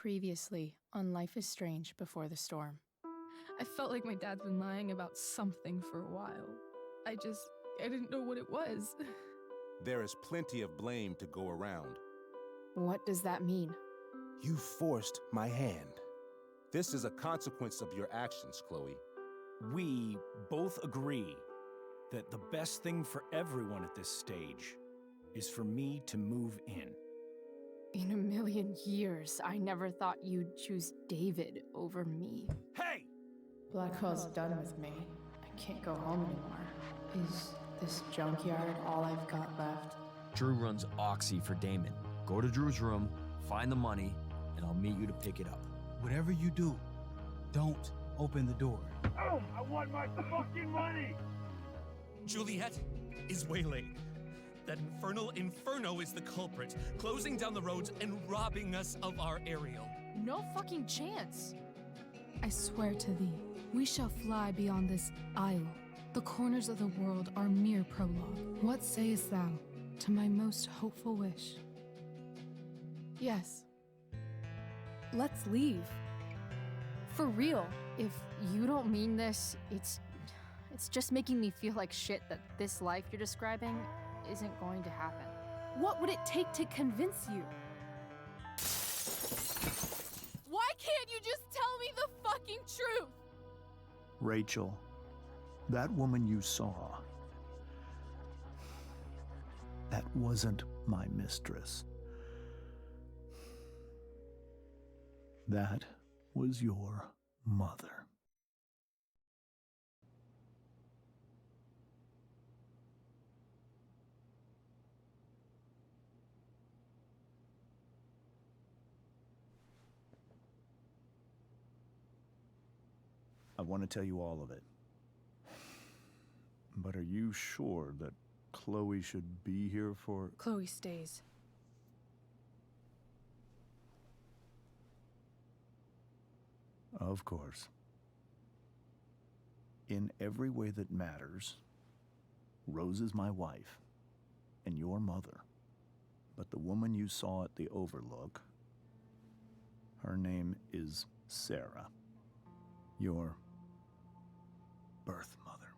Previously on Life is Strange Before the Storm. I felt like my dad's been lying about something for a while. I didn't know what it was. There is plenty of blame to go around. What does that mean? You forced my hand. This is a consequence of your actions, Chloe. We both agree that the best thing for everyone at this stage is for me to move in. In a million years, I never thought you'd choose David over me. Hey! Blackwell's done with me. I can't go home anymore. Is this junkyard all I've got left? Drew runs Oxy for Damon. Go to Drew's room, find the money, and I'll meet you to pick it up. Whatever you do, don't open the door. Oh, I want my fucking money! Juliet is waylaid. That infernal inferno is the culprit, closing down the roads and robbing us of our aerial. No fucking chance. I swear to thee, we shall fly beyond this isle. The corners of the world are mere prologue. What sayest thou to my most hopeful wish? Yes. Let's leave. For real. If you don't mean this, it's just making me feel like shit that this life you're describing isn't going to happen. What would it take to convince you? Why can't you just tell me the fucking truth? Rachel, that woman you saw, that wasn't my mistress. That was your mother. I want to tell you all of it. But are you sure that Chloe should be here for... Chloe stays. Of course. In every way that matters, Rose is my wife and your mother. But the woman you saw at the Overlook, her name is Sarah, your birth mother.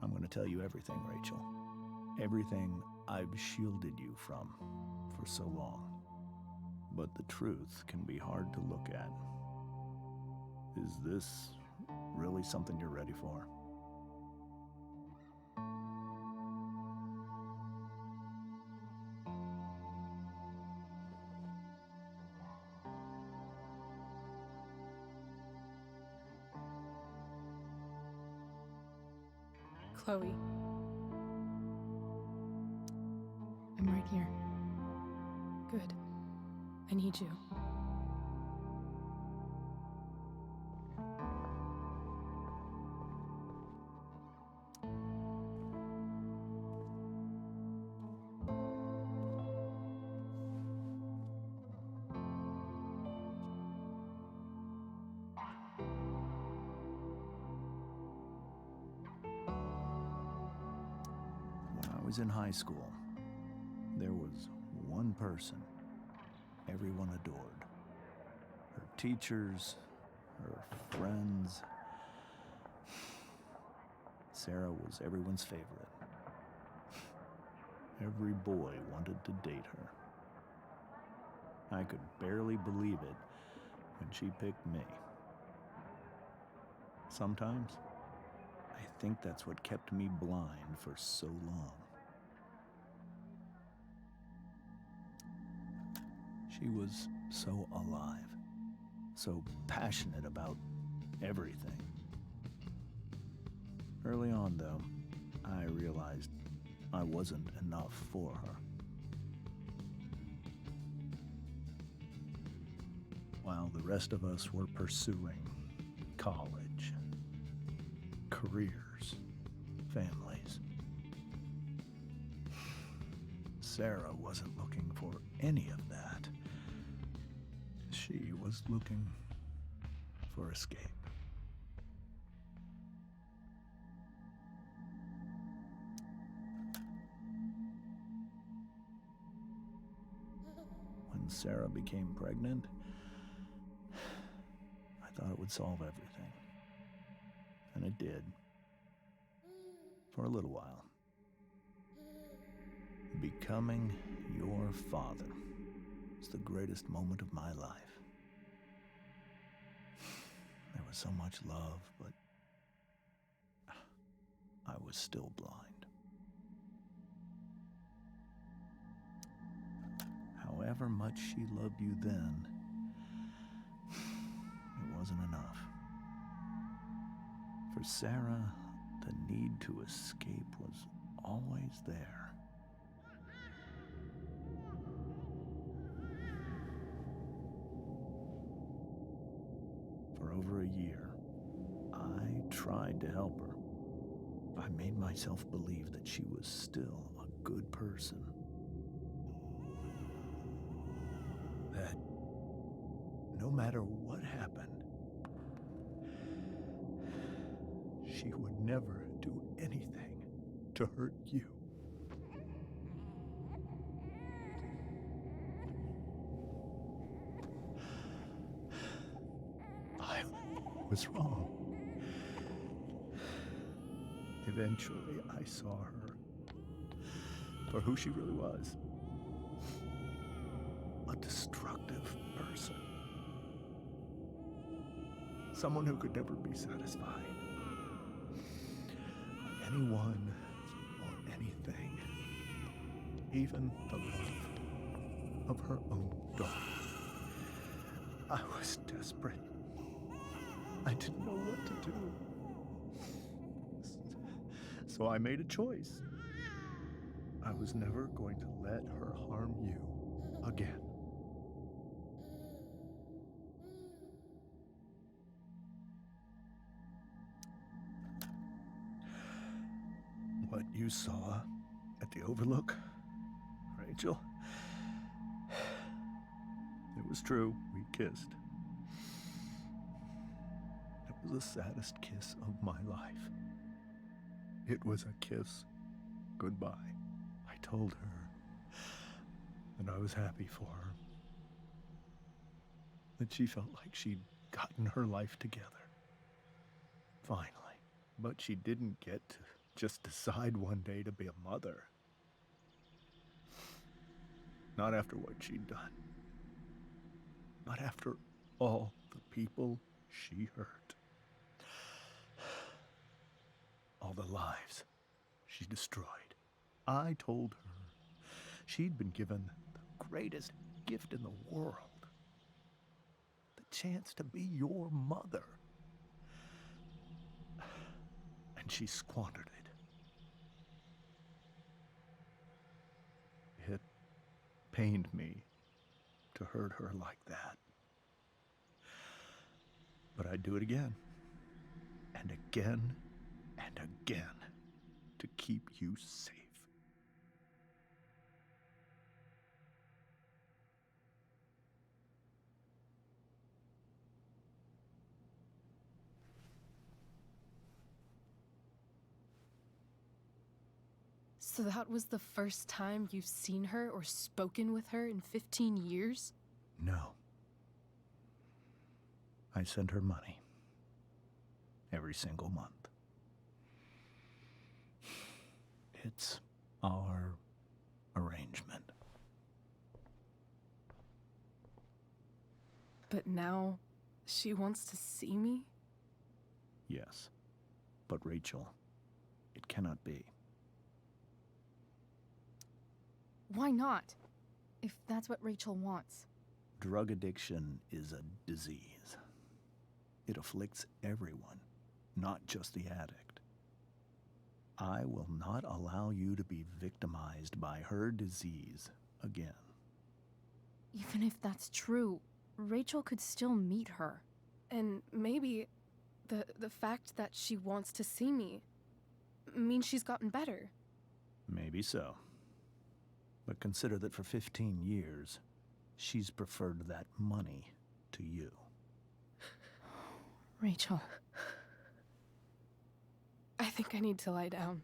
I'm going to tell you everything, Rachel. Everything I've shielded you from for so long. But the truth can be hard to look at. Is this really something you're ready for? Chloe. I'm right here. Good. I need you. When I was in high school, there was one person everyone adored. Her teachers, her friends. Sarah was everyone's favorite. Every boy wanted to date her. I could barely believe it when she picked me. Sometimes, I think that's what kept me blind for so long. She was so alive, so passionate about everything. Early on, though, I realized I wasn't enough for her. While the rest of us were pursuing college, careers, families, Sarah wasn't looking for any of that. She was looking for escape. when Sarah became pregnant, I thought it would solve everything. And it did. For a little while. Becoming your father is the greatest moment of my life. There was so much love, but I was still blind. However much she loved you then, it wasn't enough. For Sarah, the need to escape was always there. For over a year, I tried to help her. I made myself believe that she was still a good person. That no matter what happened, she would never do anything to hurt you. I was wrong. Eventually, I saw her for who she really was. A destructive person. Someone who could never be satisfied by anyone or anything. Even the love of her own daughter. I was desperate. I didn't know what to do. So I made a choice. I was never going to let her harm you again. What you saw at the Overlook, Rachel, it was true. We kissed. It was the saddest kiss of my life. It was a kiss goodbye. I told her that I was happy for her. That she felt like she'd gotten her life together. Finally. But she didn't get to just decide one day to be a mother. Not after what she'd done. Not after all the people she hurt. All the lives she destroyed. I told her she'd been given the greatest gift in the world. The chance to be your mother. And she squandered it. It pained me to hurt her like that. But I'd do it again. And again. And again. To keep you safe. So that was the first time you've seen her or spoken with her in 15 years? No. I sent her money. Every single month. It's our arrangement. But now, she wants to see me? Yes. But Rachel, it cannot be. Why not? If that's what Rachel wants. Drug addiction is a disease. It afflicts everyone, not just the addict. I will not allow you to be victimized by her disease again. Even if that's true, Rachel could still meet her. And maybe the fact that she wants to see me means she's gotten better. Maybe so. But consider that for 15 years, she's preferred that money to you. Rachel. I think I need to lie down.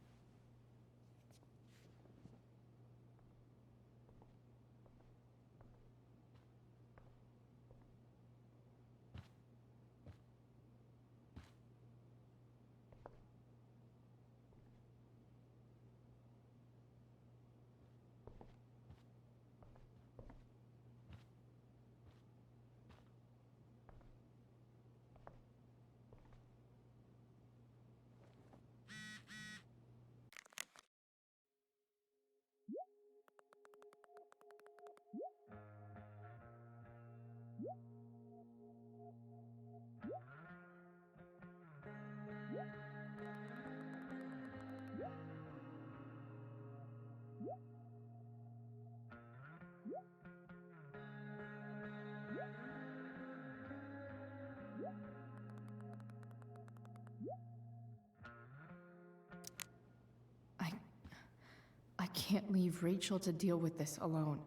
can't leave Rachel to deal with this alone.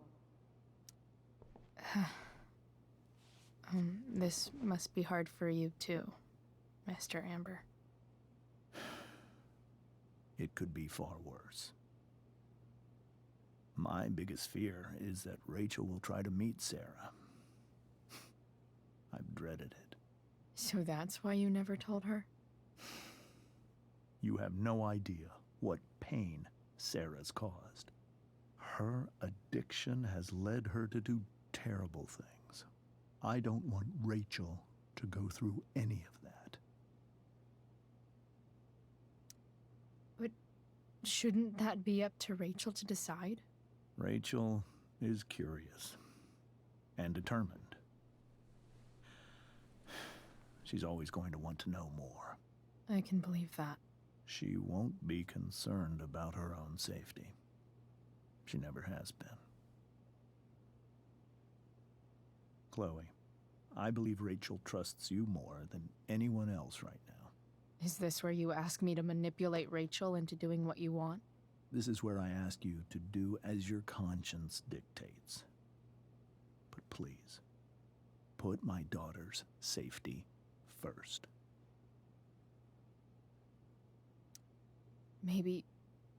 This must be hard for you too, Mr. Amber. It could be far worse. My biggest fear is that Rachel will try to meet Sarah. I've dreaded it. So that's why you never told her? You have no idea what pain Sarah's caused. Her addiction has led her to do terrible things. I don't want Rachel to go through any of that. But shouldn't that be up to Rachel to decide? Rachel is curious and determined. She's always going to want to know more. I can believe that. She won't be concerned about her own safety. She never has been. Chloe, I believe Rachel trusts you more than anyone else right now. Is this where you ask me to manipulate Rachel into doing what you want? This is where I ask you to do as your conscience dictates. But please, put my daughter's safety first. Maybe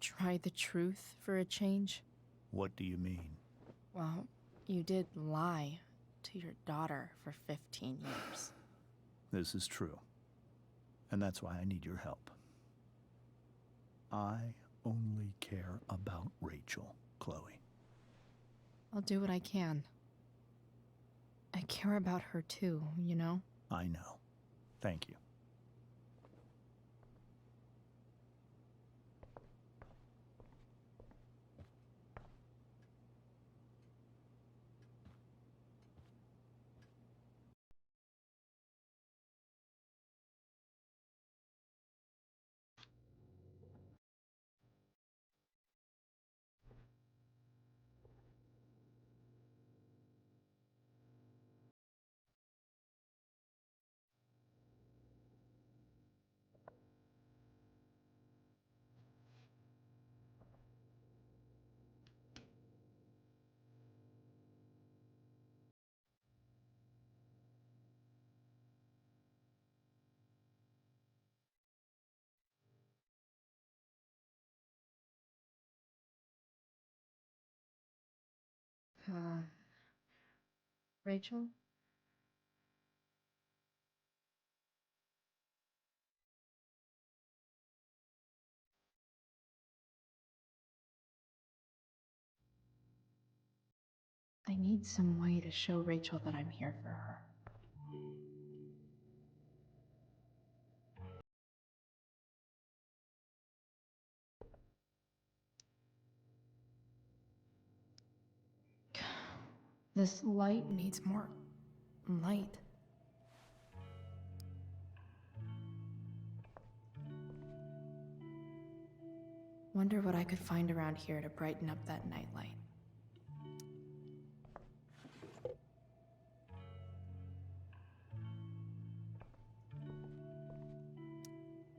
try the truth for a change? What do you mean? Well, you did lie to your daughter for 15 years. This is true. And that's why I need your help. I only care about Rachel, Chloe. I'll do what I can. I care about her too, you know? I know. Thank you. Rachel? I need some way to show Rachel that I'm here for her. This light needs more light. Wonder what I could find around here to brighten up that nightlight.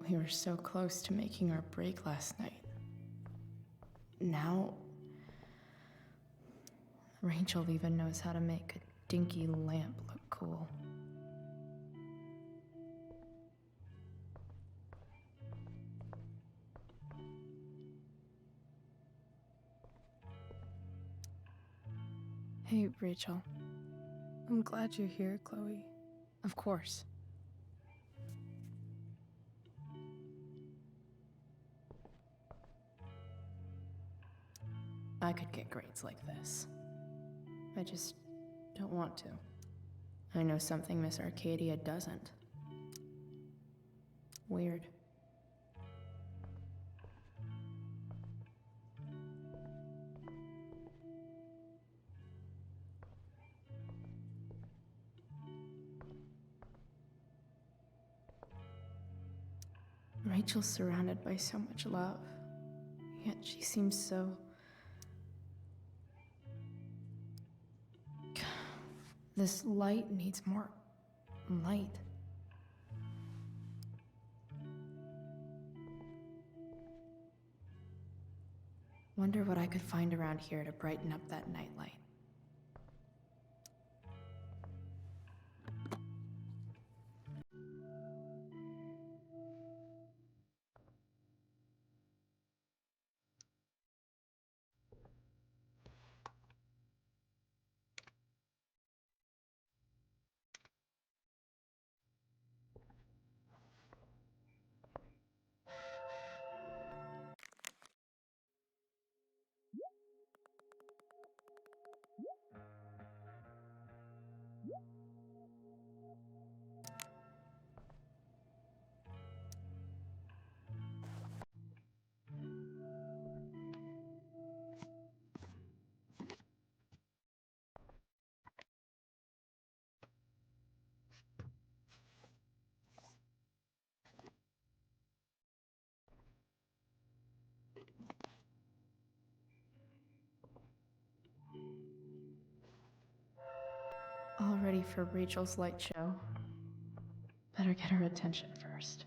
We were so close to making our break last night. Now, Rachel even knows how to make a dinky lamp look cool. Hey, Rachel. I'm glad you're here, Chloe. Of course. I could get grades like this. I just don't want to. I know something Miss Arcadia doesn't. Weird. Rachel's surrounded by so much love, yet she seems so... This light needs more light. Wonder what I could find around here to brighten up that nightlight. All ready for Rachel's light show. Better get her attention first.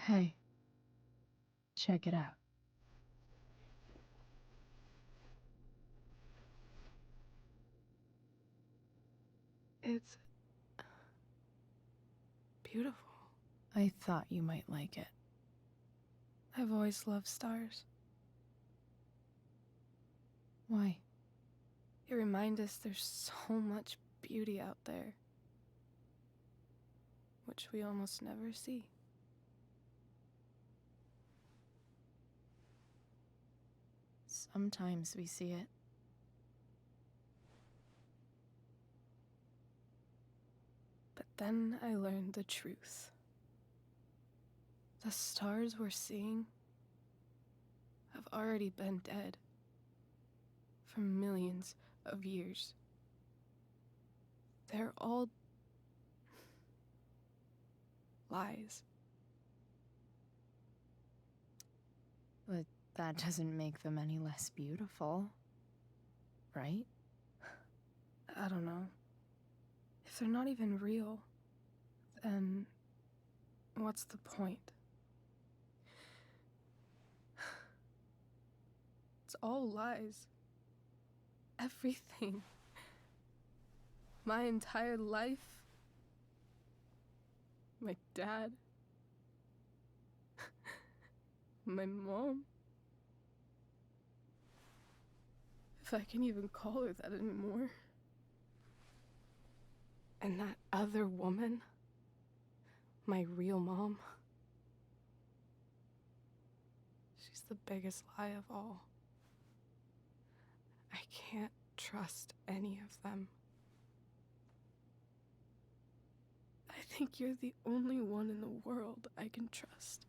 Hey, check it out. It's beautiful. I thought you might like it. I've always loved stars. Why? They remind us there's so much beauty out there, which we almost never see. Sometimes we see it. But then I learned the truth. The stars we're seeing have already been dead for millions of years. They're all lies. But that doesn't make them any less beautiful, right? I don't know. If they're not even real, then what's the point? It's all lies. Everything. My entire life. My dad. My mom. If I can even call her that anymore. And that other woman, my real mom, she's the biggest lie of all. I can't trust any of them. I think you're the only one in the world I can trust.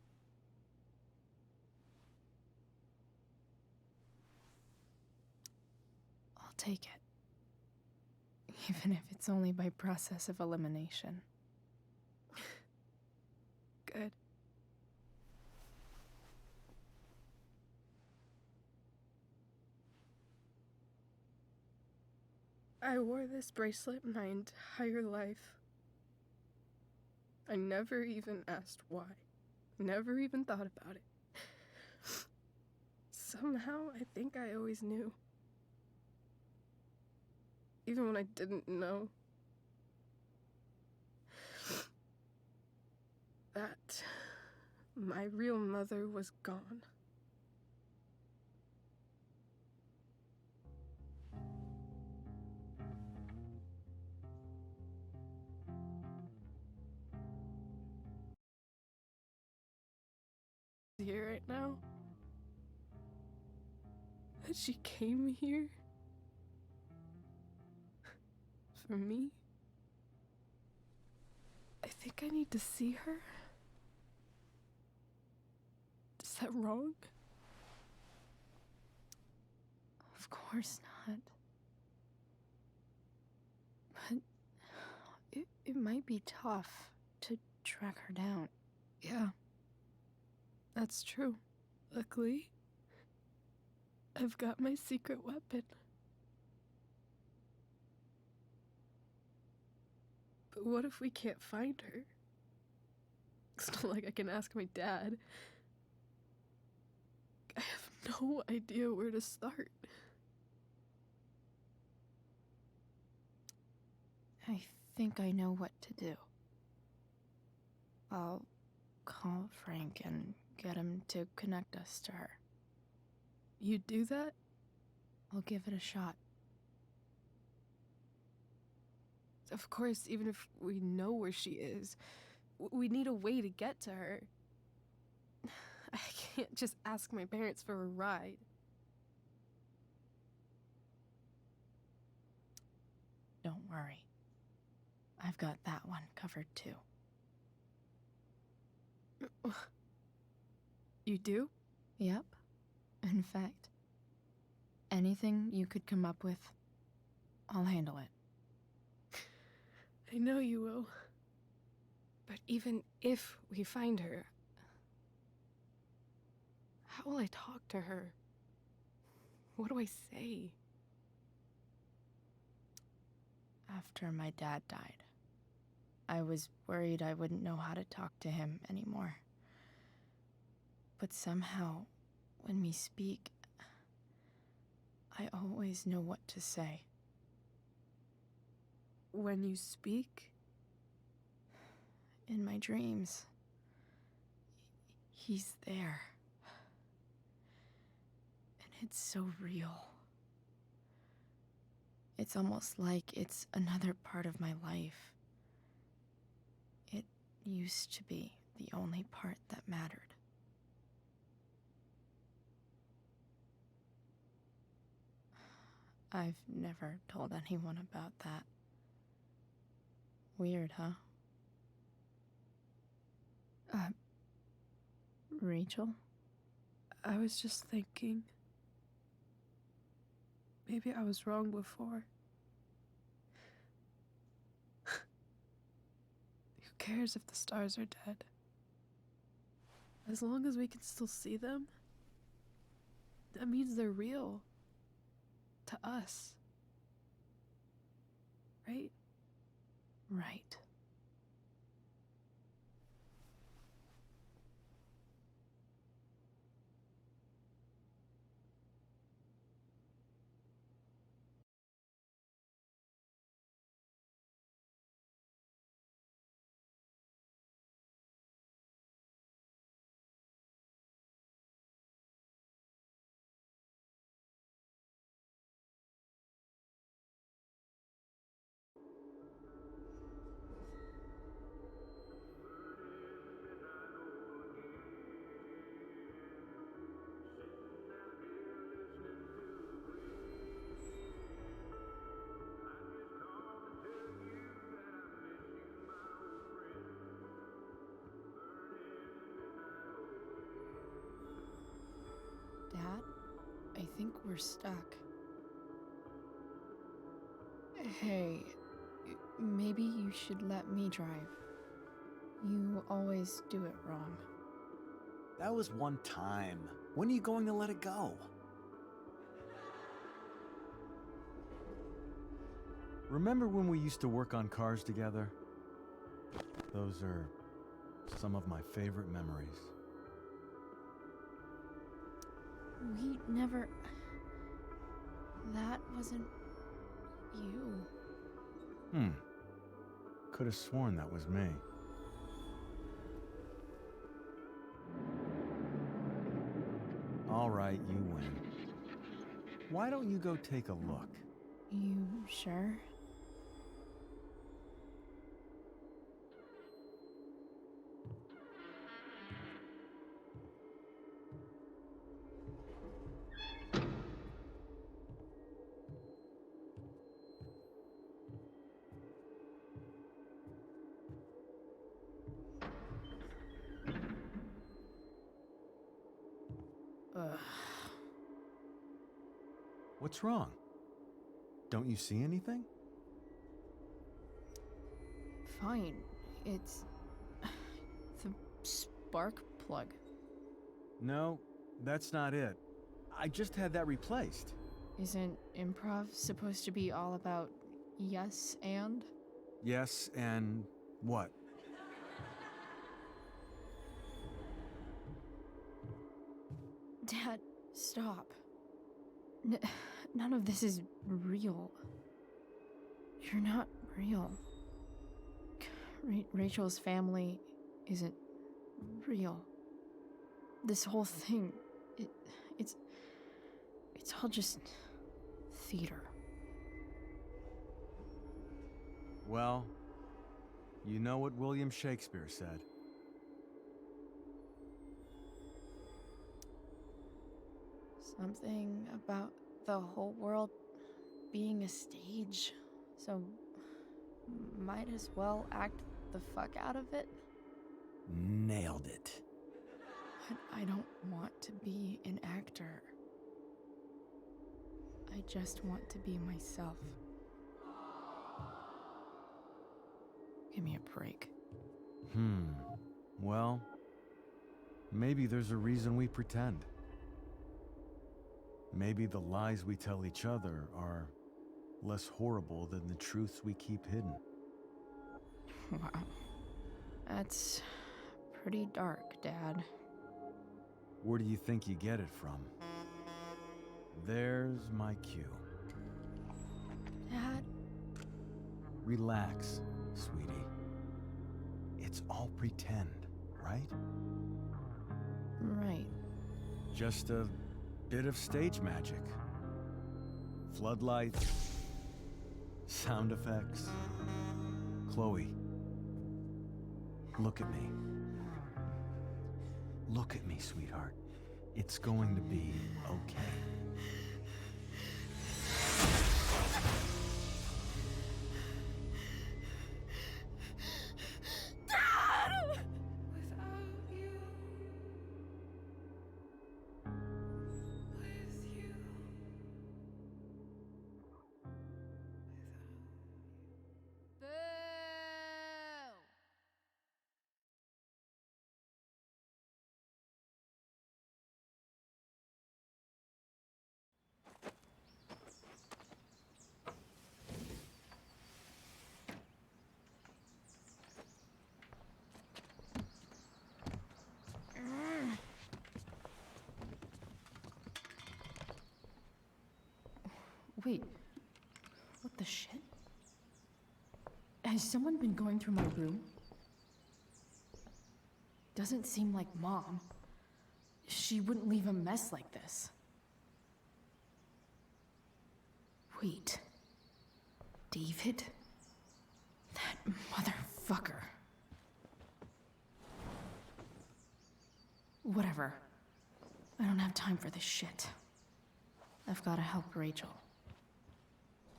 I'll take it. Even if it's only by process of elimination. Good. I wore this bracelet my entire life. I never even asked why. Never even thought about it. Somehow, I think I always knew. Even when I didn't know. That my real mother was gone. Here right now. That she came here for me. I think I need to see her. Is that wrong? Of course not. But It might be tough to track her down. Yeah. That's true. Luckily, I've got my secret weapon. But what if we can't find her? It's not like I can ask my dad. I have no idea where to start. I think I know what to do. I'll call Frank and get him to connect us to her. You do that? I'll give it a shot. Of course, even if we know where she is, we need a way to get to her. I can't just ask my parents for a ride. Don't worry. I've got that one covered too. You do? Yep. In fact, anything you could come up with, I'll handle it. I know you will. But even if we find her, how will I talk to her? What do I say? After my dad died, I was worried I wouldn't know how to talk to him anymore. But somehow, when we speak, I always know what to say. When you speak? In my dreams, he's there. And it's so real. It's almost like it's another part of my life. It used to be the only part that mattered. I've never told anyone about that. Weird, huh? Rachel? I was just thinking. Maybe I was wrong before. Who cares if the stars are dead? As long as we can still see them, that means they're real. To us. Right? Right. Dad, I think we're stuck. Hey, maybe you should let me drive. You always do it wrong. That was one time. When are you going to let it go? Remember when we used to work on cars together? Those are some of my favorite memories. We never... That wasn't... you. Could have sworn that was me. All right, you win. Why don't you go take a look? You sure? What's wrong? Don't you see anything? fine. It's the spark plug. No, that's not it. I just had that replaced. Isn't improv supposed to be all about yes and? Yes, and what? Dad, stop. None of this is real. You're not real. Rachel's family isn't real. This whole thing, it's all just theater. Well, you know what William Shakespeare said. Something about the whole world being a stage, so might as well act the fuck out of it. Nailed it. But I don't want to be an actor. I just want to be myself. Give me a break. Well, maybe there's a reason we pretend. Maybe the lies we tell each other are less horrible than the truths we keep hidden. Wow. That's pretty dark, Dad. Where do you think you get it from? There's my cue. Dad? Relax, sweetie. It's all pretend, right? Right. Just a bit of stage magic. Floodlights, sound effects. Chloe, look at me. Look at me, sweetheart. It's going to be okay. Wait, what the shit? Has someone been going through my room? Doesn't seem like Mom. She wouldn't leave a mess like this. Wait. David? That motherfucker. Whatever. I don't have time for this shit. I've gotta help Rachel.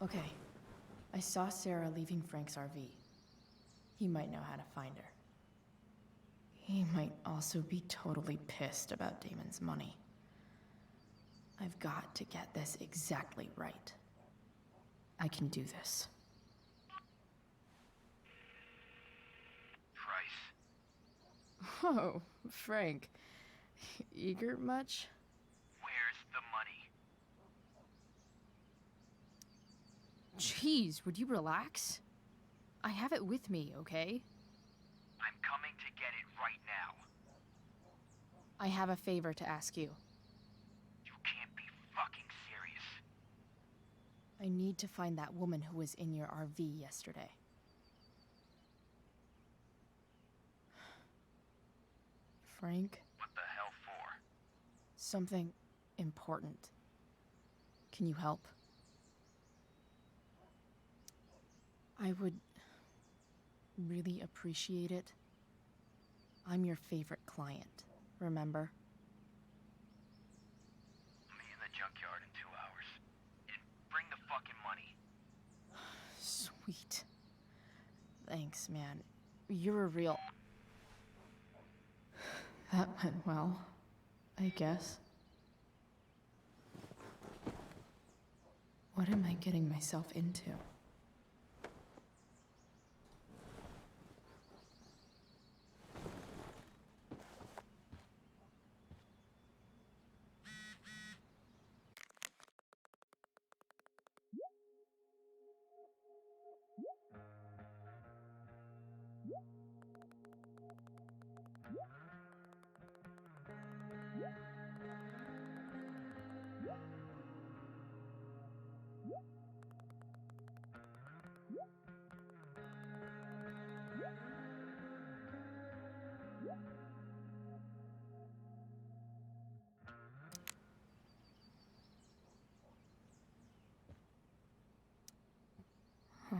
Okay. I saw Sarah leaving Frank's RV. He might know how to find her. He might also be totally pissed about Damon's money. I've got to get this exactly right. I can do this. Price. Oh, Frank. Eager much? Where's the money? Jeez, would you relax? I have it with me, okay? I'm coming to get it right now. I have a favor to ask you. You can't be fucking serious. I need to find that woman who was in your RV yesterday. Frank? What the hell for? Something important. Can you help? I would really appreciate it. I'm your favorite client, remember? Meet in the junkyard in 2 hours. And bring the fucking money. Sweet. Thanks, man. You're a real... That went well, I guess. What am I getting myself into? Huh?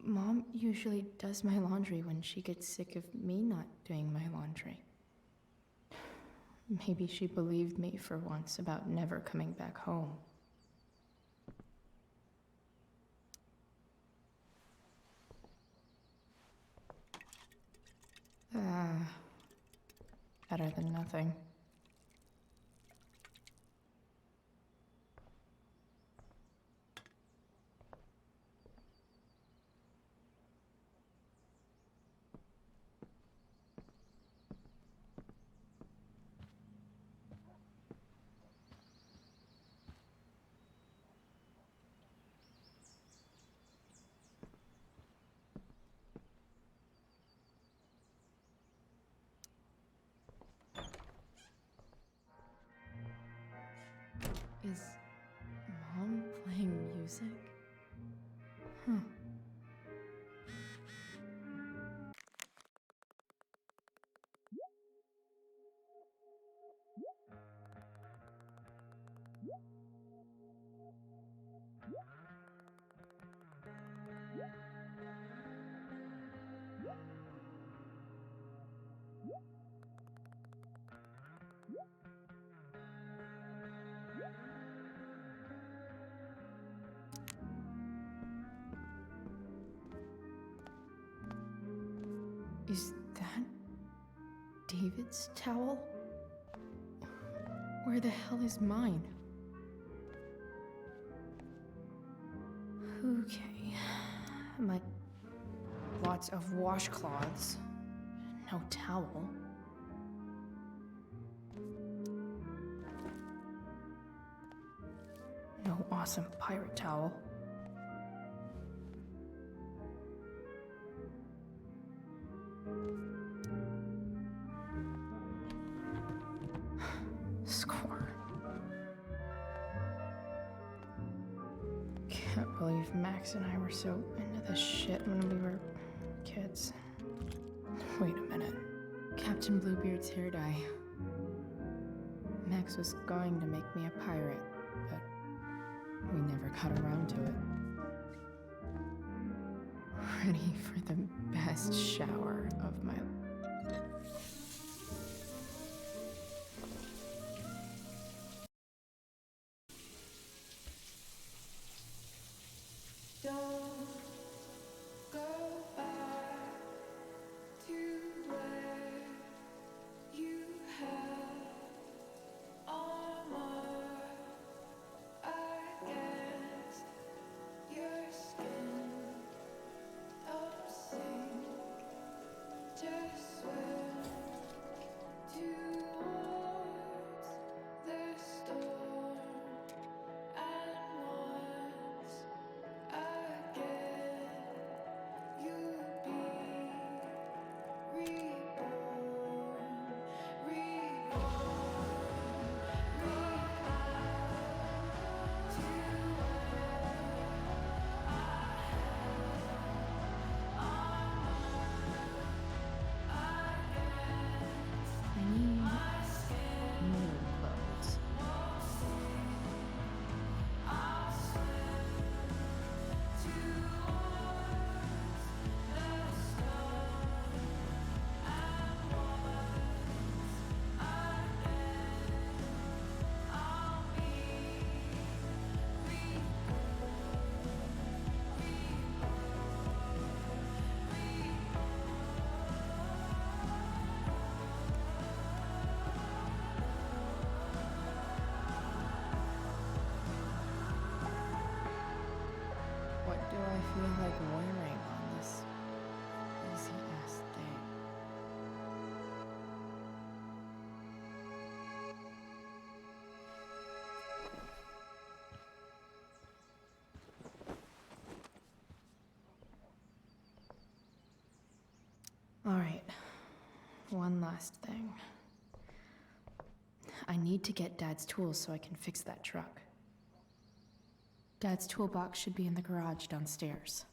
Mom usually does my laundry when she gets sick of me not doing my laundry. Maybe she believed me for once about never coming back home. Better than nothing. Is Mom playing music? Huh. Is that David's towel? Where the hell is mine? Okay. Lots of washcloths. No towel. No awesome pirate towel. Score. Can't believe Max and I were so into this shit when we were kids. Wait a minute. Captain Bluebeard's hair dye. Max was going to make me a pirate, but we never got around to it. Ready for the best shower of my life. Don't go back to where you had armor against your skin. Don't sink, just swim towards the storm. And once again, you'll be reborn, I need new clothes. What do I feel like wearing on this easy ass day? All right, one last thing. I need to get Dad's tools so I can fix that truck. Dad's toolbox should be in the garage downstairs.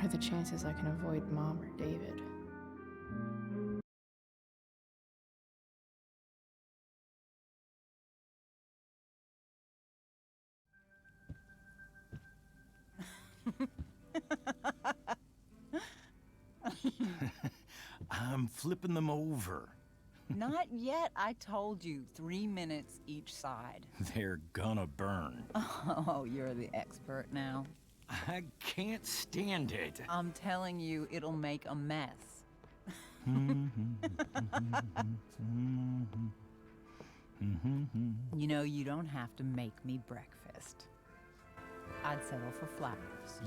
What are the chances I can avoid Mom or David? I'm flipping them over. Not yet. I told you, 3 minutes each side. They're gonna burn. Oh, you're the expert now. I can't stand it. I'm telling you, it'll make a mess. You know, you don't have to make me breakfast. I'd settle for flowers.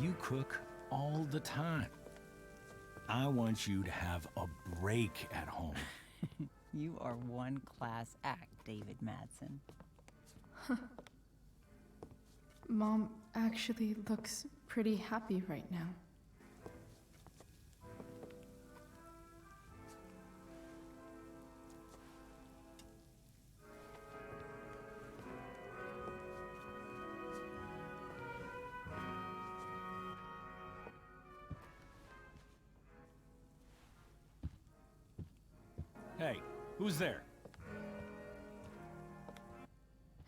You cook all the time. I want you to have a break at home. You are one class act, David Madsen. Mom actually looks pretty happy right now. Hey, who's there?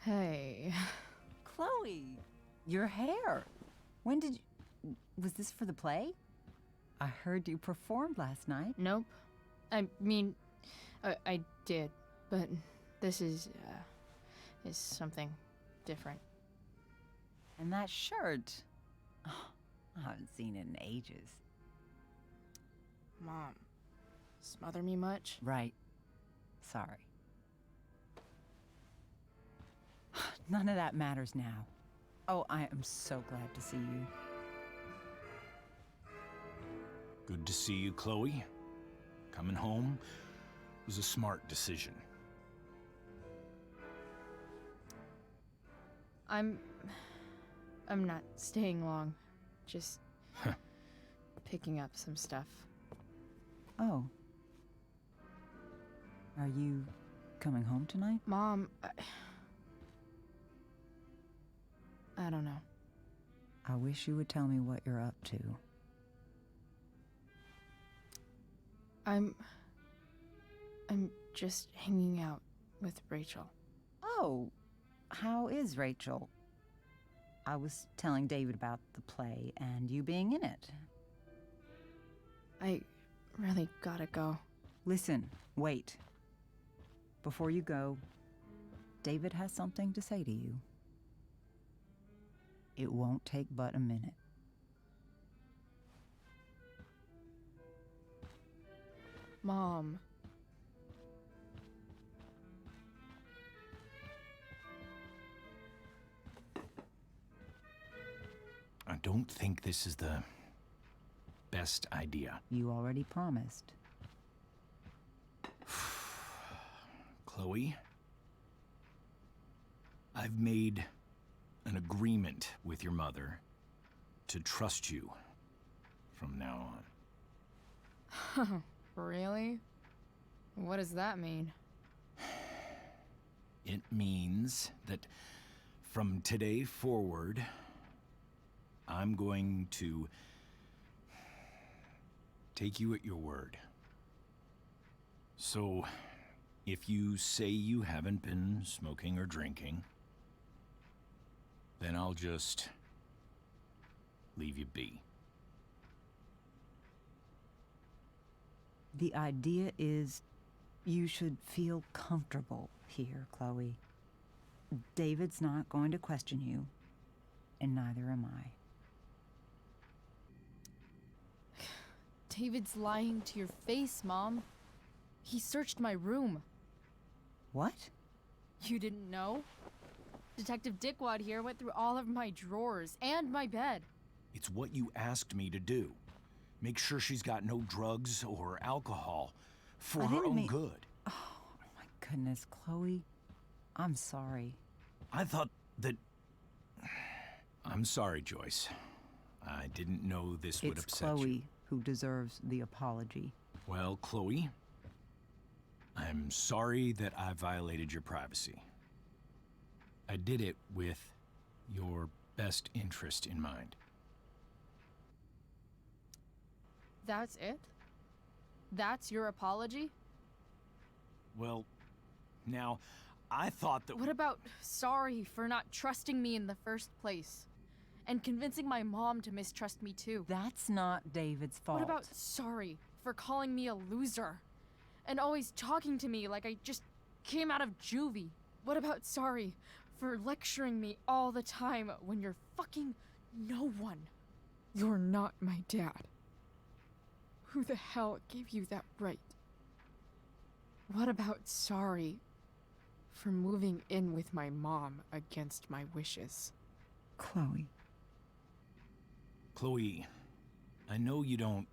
Hey. Chloe, your hair. When did you... Was this for the play? I heard you performed last night. Nope. I mean, I did, but this is something different. And that shirt... Oh, I haven't seen it in ages. Mom, smother me much? Right. Sorry. None of that matters now. Oh, I am so glad to see you. Good to see you, Chloe. Coming home was a smart decision. I'm not staying long. Just picking up some stuff. Oh. Are you coming home tonight? Mom, I don't know. I wish you would tell me what you're up to. I'm just hanging out with Rachel. Oh, how is Rachel? I was telling David about the play and you being in it. I really gotta go. Listen, wait. Before you go, David has something to say to you. It won't take but a minute. Mom. I don't think this is the best idea. You already promised. Chloe, I've made an agreement with your mother to trust you from now on. Really? What does that mean? It means that from today forward, I'm going to take you at your word. So, if you say you haven't been smoking or drinking, then I'll just leave you be. The idea is you should feel comfortable here, Chloe. David's not going to question you, and neither am I. David's lying to your face, Mom. He searched my room. What? You didn't know? Detective Dickwad here went through all of my drawers and my bed. It's what you asked me to do. Make sure she's got no drugs or alcohol for her own good. Oh, my goodness, Chloe. I'm sorry. I thought that... I'm sorry, Joyce. I didn't know this would upset It's Chloe you. who deserves the apology. Well, Chloe, I'm sorry that I violated your privacy. I did it with your best interest in mind. That's it? That's your apology? Well, now, I thought that. What about sorry for not trusting me in the first place? And convincing my mom to mistrust me too? That's not David's fault. What about sorry for calling me a loser? And always talking to me like I just came out of juvie? What about sorry for lecturing me all the time when you're fucking no one? You're not my dad. Who the hell gave you that right? What about sorry for moving in with my mom against my wishes? Chloe. Chloe, I know you don't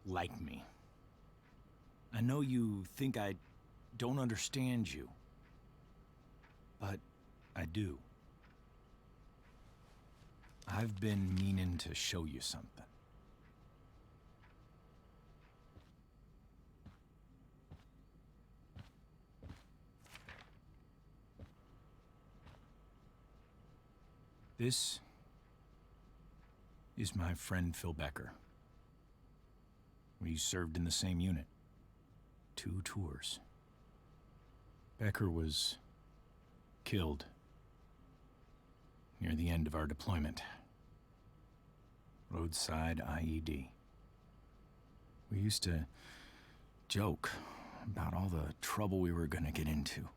like me. I know you think I don't understand you. But I do. I've been meaning to show you something. This is my friend Phil Becker. We served in the same unit. 2 tours. Becker was killed near the end of our deployment. Roadside IED. We used to joke about all the trouble we were gonna get into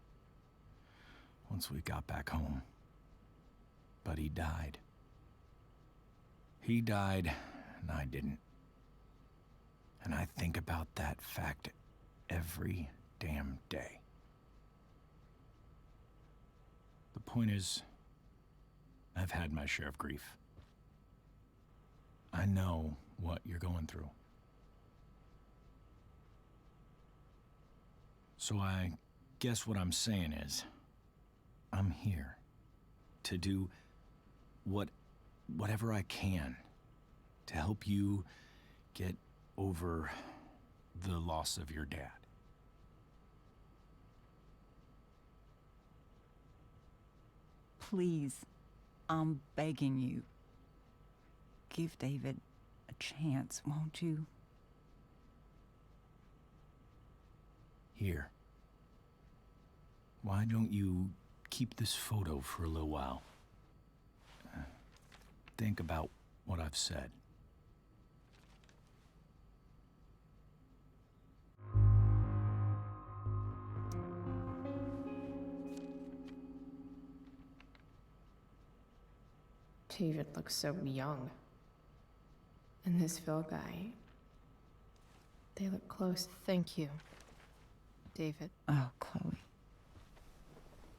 once we got back home. But he died. He died, and I didn't. And I think about that fact every damn day. The point is, I've had my share of grief. I know what you're going through. So I guess what I'm saying is, I'm here to do whatever I can to help you get over the loss of your dad. Please, I'm begging you. Give David a chance, won't you? Here. Why don't you keep this photo for a little while? Think about what I've said. David looks so young. And this Phil guy, they look close. Thank you, David. Oh, Chloe.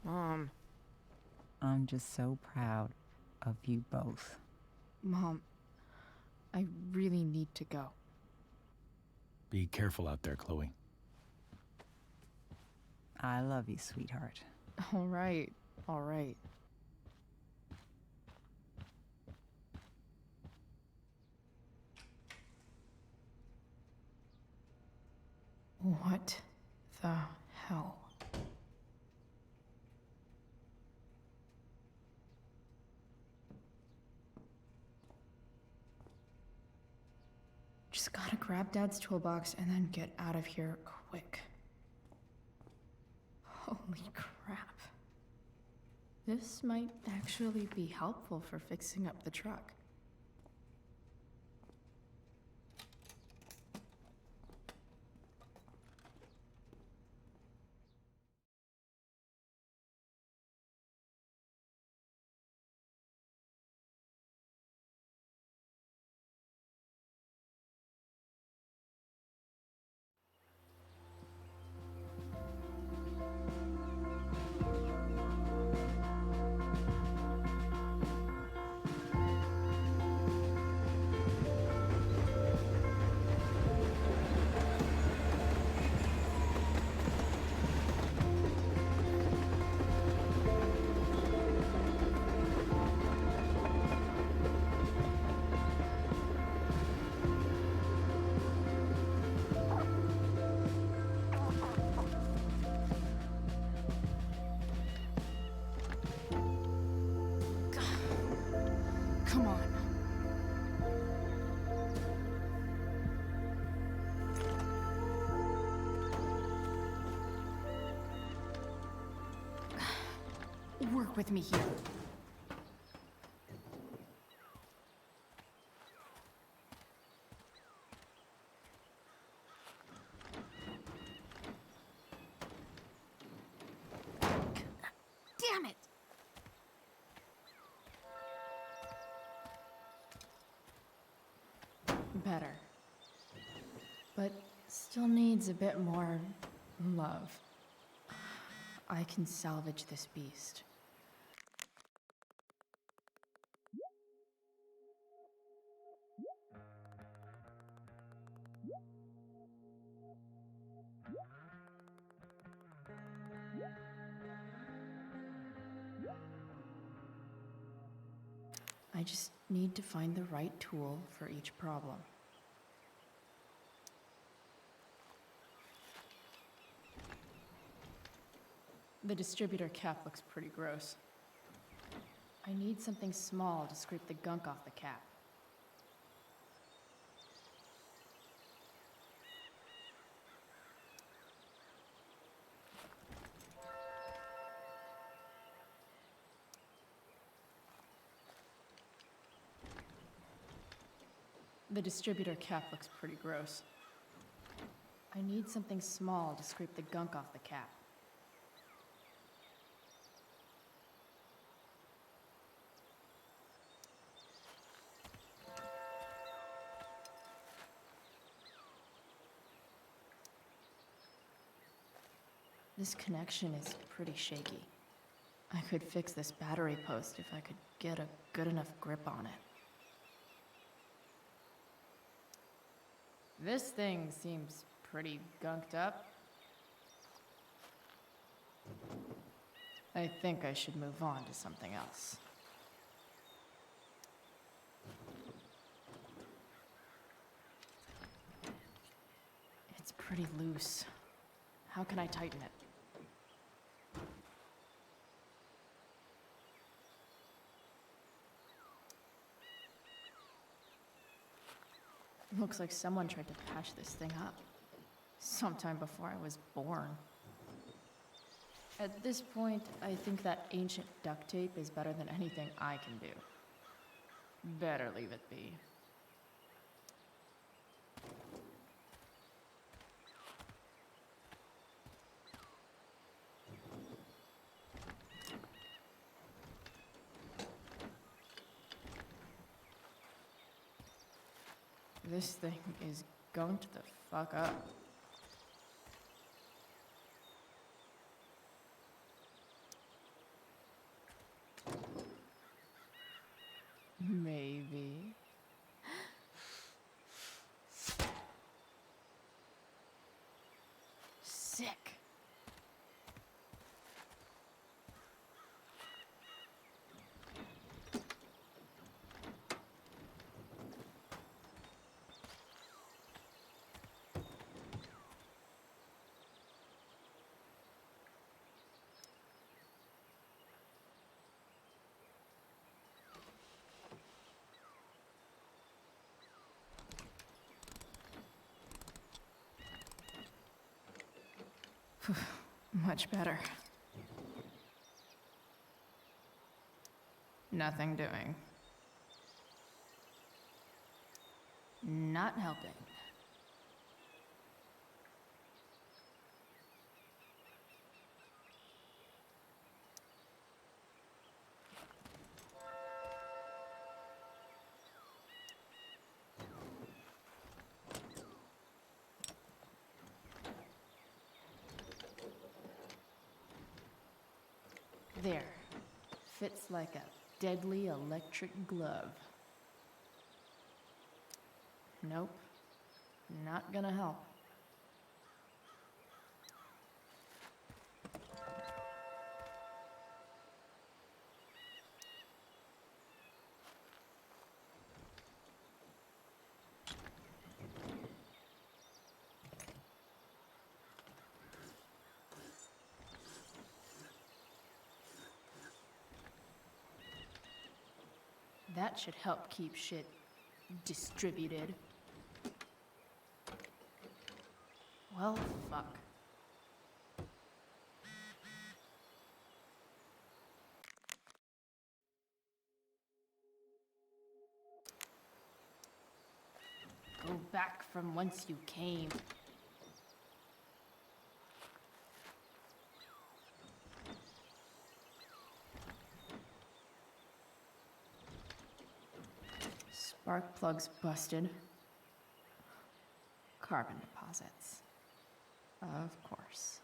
Mom. I'm just so proud of you both. Mom, I really need to go. Be careful out there, Chloe. I love you, sweetheart. All right, all right. What the hell? Just gotta grab Dad's toolbox and then get out of here quick. Holy crap. This might actually be helpful for fixing up the truck. Work with me here. Damn it! Better. But still needs a bit more love. I can salvage this beast. I just need to find the right tool for each problem. The distributor cap looks pretty gross. I need something small to scrape the gunk off the cap. The distributor cap looks pretty gross. I need something small to scrape the gunk off the cap. This connection is pretty shaky. I could fix this battery post if I could get a good enough grip on it. This thing seems pretty gunked up. I think I should move on to something else. It's pretty loose. How can I tighten it? Looks like someone tried to patch this thing up. Sometime before I was born. At this point, I think that ancient duct tape is better than anything I can do. Better leave it be. This thing is going to the fuck up. Maybe. Sick. Much better. Nothing doing. Not helping. There. Fits like a deadly electric glove. Nope. Not gonna help. That should help keep shit distributed. Well, fuck. back from whence you came. Spark plugs busted. Carbon deposits. Of course.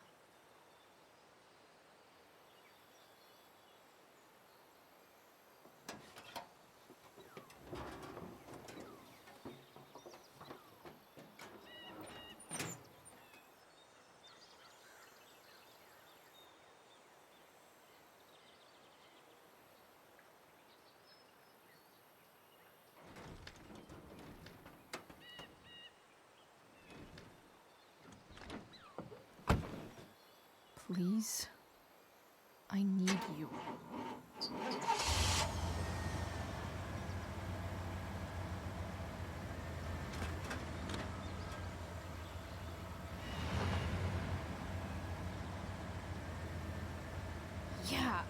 Please, I need you. Yeah.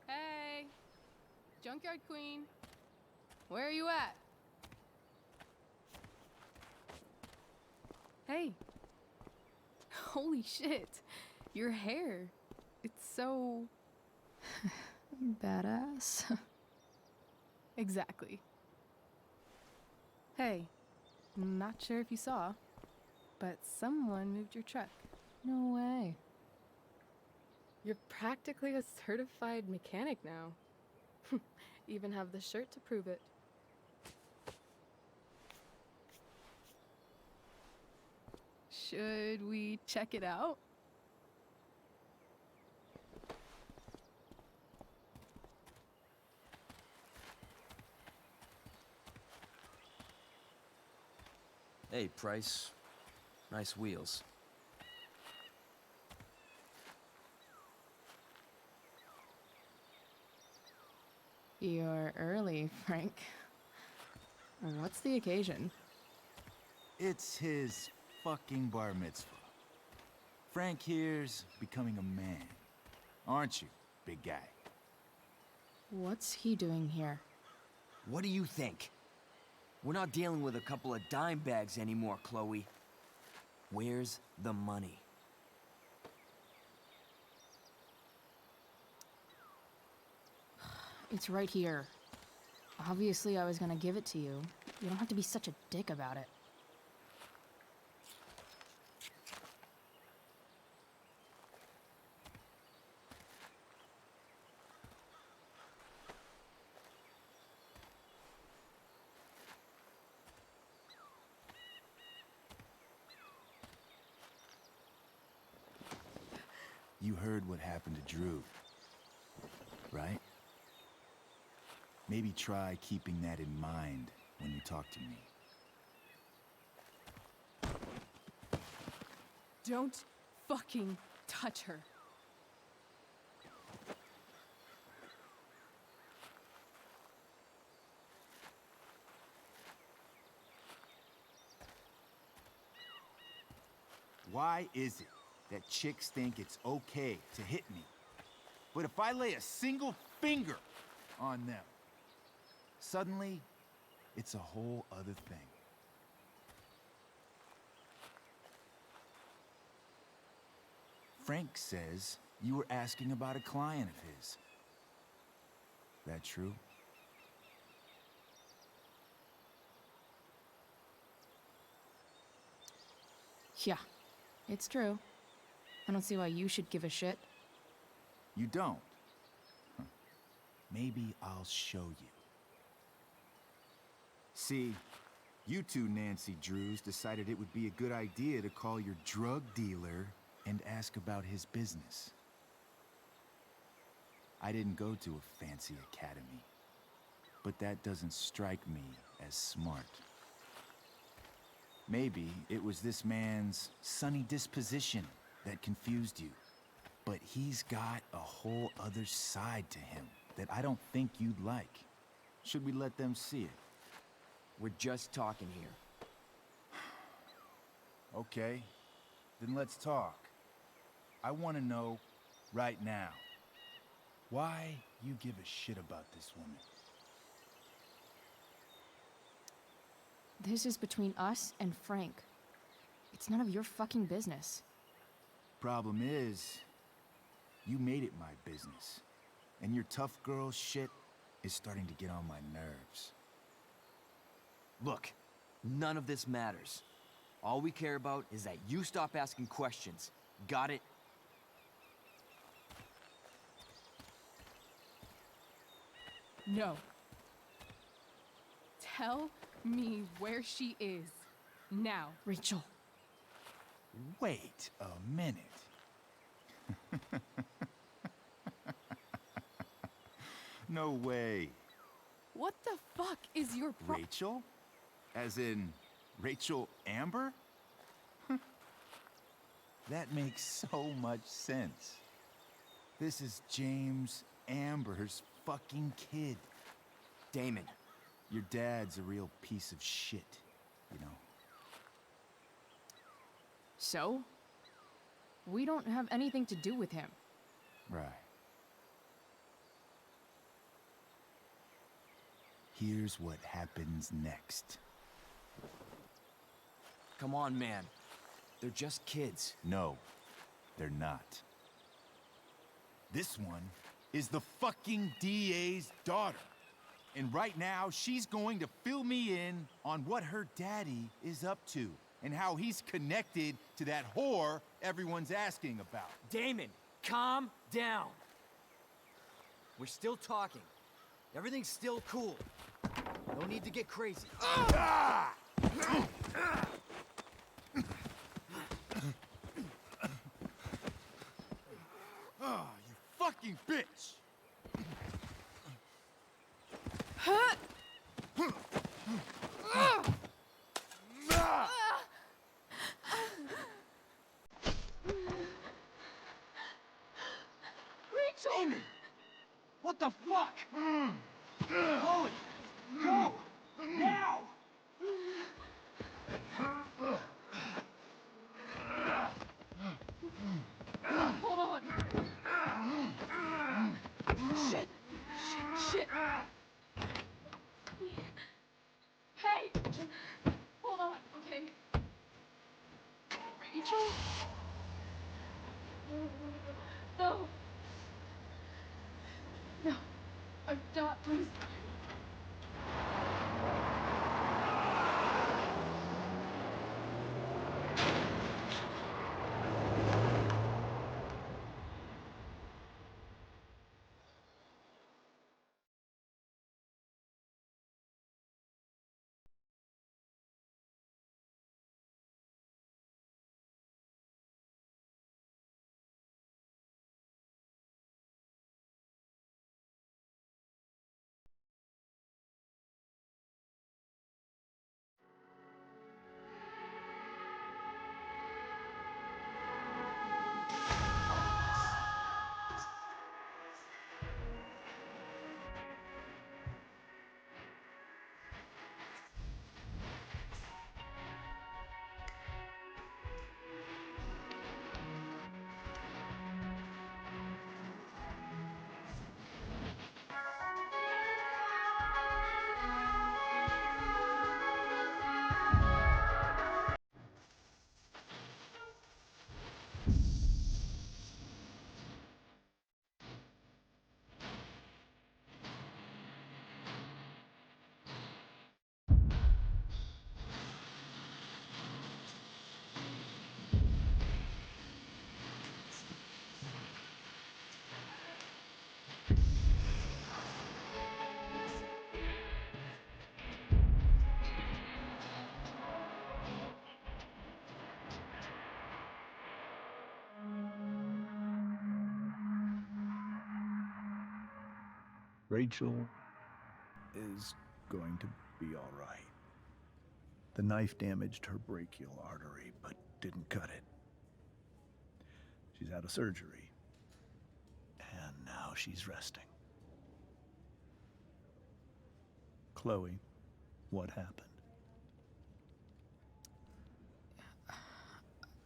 Hey, Junkyard Queen, where are you at? Hey, holy shit, your hair, it's so... Badass. Exactly. Hey, not sure if you saw, but someone moved your truck. No way. You're practically a certified mechanic now. Even have the shirt to prove it. Should we check it out? Hey, Price. Nice wheels. You're early, Frank. What's the occasion? It's his fucking bar mitzvah. Frank here's becoming a man. Aren't you, big guy? What's he doing here? What do you think? We're not dealing with a couple of dime bags anymore, Chloe. Where's the money? It's right here. Obviously, I was gonna give it to you. You don't have to be such a dick about it. You heard what happened to Drew, right? Maybe try keeping that in mind when you talk to me. Don't fucking touch her. Why is it that chicks think it's okay to hit me? But if I lay a single finger on them, suddenly, it's a whole other thing. Frank says you were asking about a client of his. That true? Yeah, It's true. I don't see why you should give a shit. You don't? Huh. Maybe I'll show you. See, you two Nancy Drews decided it would be a good idea to call your drug dealer and ask about his business. I didn't go to a fancy academy, but that doesn't strike me as smart. Maybe it was this man's sunny disposition that confused you. But he's got a whole other side to him that I don't think you'd like. Should we let them see it? We're just talking here. Okay, then let's talk. I want to know right now why you give a shit about this woman. This is between us and Frank. It's none of your fucking business. Problem is, you made it my business. And your tough girl shit is starting to get on my nerves. Look, none of this matters. All we care about is that you stop asking questions. Got it? No. Tell me where she is. Now. Rachel. Wait a minute. No way. What the fuck is your Rachel? As in, Rachel Amber? That makes so much sense. This is James Amber's fucking kid. Damon. Your dad's a real piece of shit, you know. So? We don't have anything to do with him. Right. Here's what happens next. Come on, man. They're just kids. No, they're not. This one is the fucking DA's daughter. And right now, she's going to fill me in on what her daddy is up to and how he's connected to that whore everyone's asking about. Damon, calm down. We're still talking. Everything's still cool. No need to get crazy. Ah! Oh, you fucking bitch! Damon! What the fuck? Chloe! Go! Now! Hold on! Shit! Shit! Hey! Hold on, okay? Rachel? No! No! I'm not, please. Rachel is going to be all right. The knife damaged her brachial artery, but didn't cut it. She's out of surgery, and now she's resting. Chloe, what happened?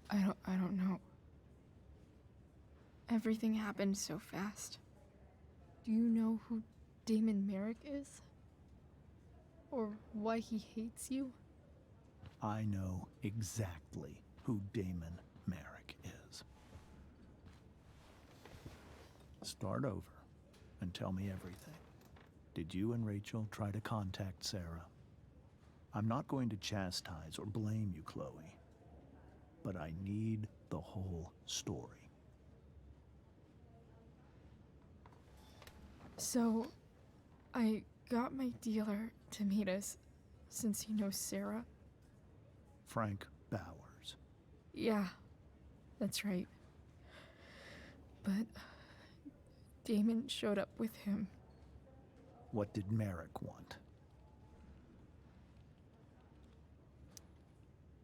I don't know. Everything happened so fast. Do you know who Damon Merrick is? Or why he hates you? I know exactly who Damon Merrick is. Start over and tell me everything. Did you and Rachel try to contact Sarah? I'm not going to chastise or blame you, Chloe, but I need the whole story. So, I got my dealer to meet us, since he knows Sarah. Frank Bowers. Yeah, that's right. But Damon showed up with him. What did Merrick want?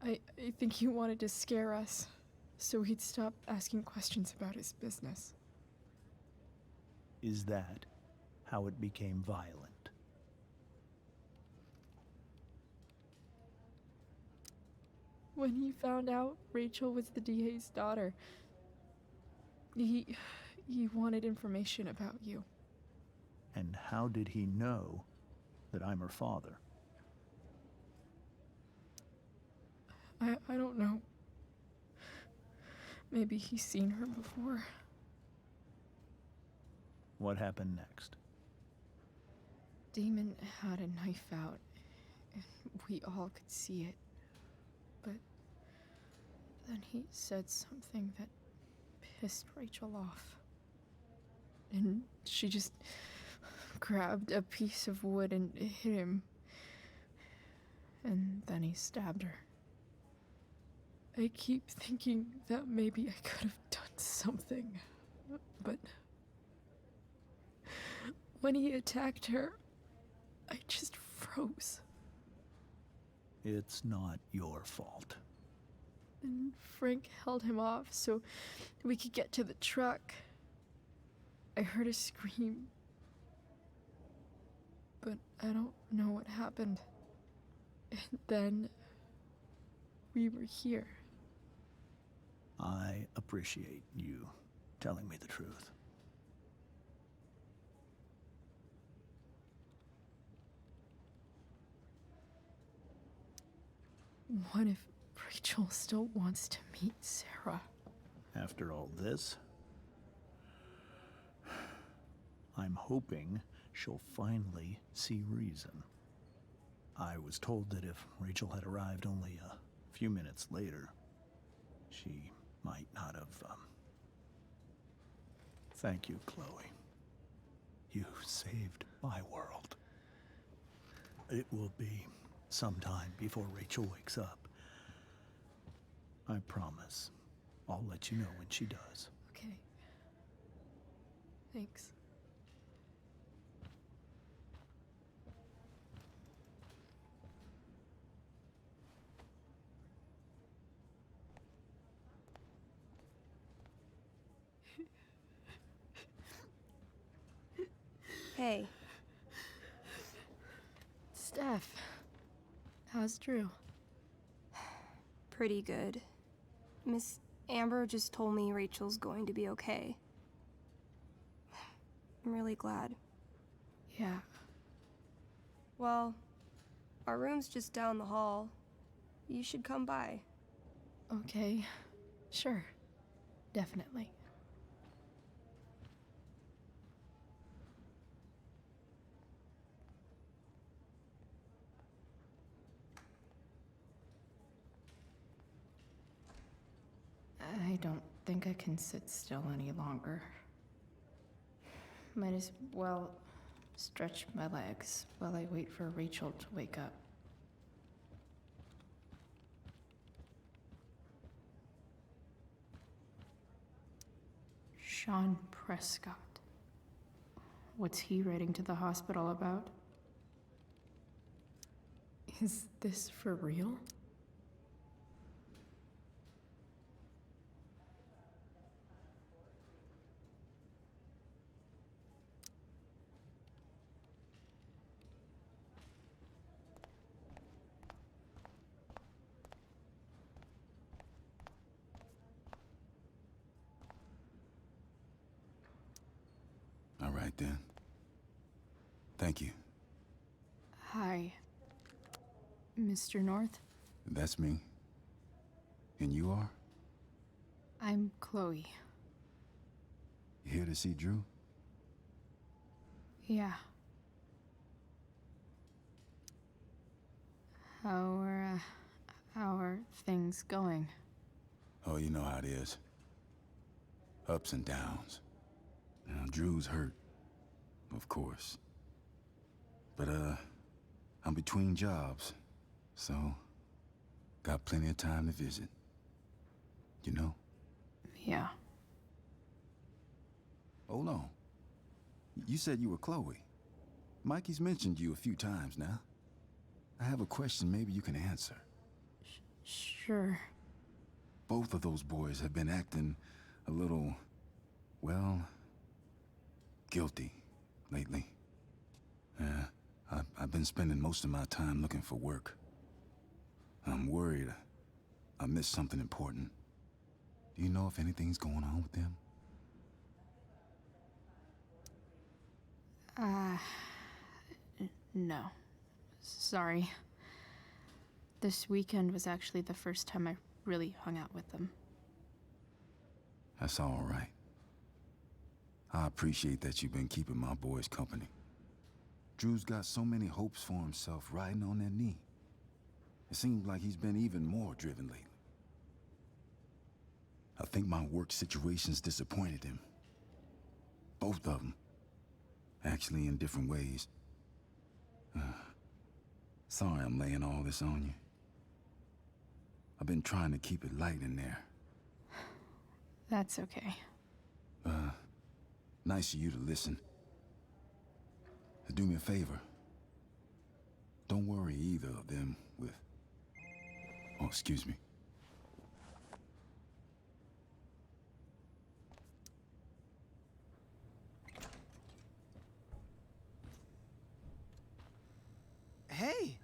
I think he wanted to scare us, so he'd stop asking questions about his business. Is that how it became violent? When he found out Rachel was the DA's daughter, he wanted information about you. And how did he know that I'm her father? I don't know. Maybe he's seen her before. What happened next? Damon had a knife out, and we all could see it. But then he said something that pissed Rachel off. And she just grabbed a piece of wood and hit him. And then he stabbed her. I keep thinking that maybe I could have done something, but when he attacked her, I just froze. It's not your fault. And Frank held him off so we could get to the truck. I heard a scream, but I don't know what happened. And then we were here. I appreciate you telling me the truth. What if Rachel still wants to meet Sarah? After all this, I'm hoping she'll finally see reason. I was told that if Rachel had arrived only a few minutes later, she might not have, Thank you, Chloe. You saved my world. It will be some time before Rachel wakes up. I promise. I'll let you know when she does. Okay. Thanks. Hey. Steph, how's Drew? Pretty good. Miss Amber just told me Rachel's going to be okay. I'm really glad. Yeah. Well, our room's just down the hall. You should come by. Okay. Sure. Definitely. I don't think I can sit still any longer. Might as well stretch my legs while I wait for Rachel to wake up. Sean Prescott. What's he writing to the hospital about? Is this for real? All right, then. Thank you. Hi, Mr. North. That's me. And you are? I'm Chloe. You here to see Drew? Yeah. How are things going? Oh, you know how it is. Ups and downs. Now, Drew's hurt, of course. But, I'm between jobs, so got plenty of time to visit. You know? Yeah. Hold on. You said you were Chloe. Mikey's mentioned you a few times now. I have a question maybe you can answer. Sure. Both of those boys have been acting a little, well, guilty lately. Yeah, I've been spending most of my time looking for work. I'm worried I missed something important. Do you know if anything's going on with them? No. Sorry. This weekend was actually the first time I really hung out with them. That's all right. I appreciate that you've been keeping my boys company. Drew's got so many hopes for himself riding on that knee. It seems like he's been even more driven lately. I think my work situation's disappointed him. Both of them. Actually, in different ways. Sorry I'm laying all this on you. I've been trying to keep it light in there. That's okay. Nice of you to listen. Do me a favor. Don't worry either of them with... Oh, excuse me. Hey!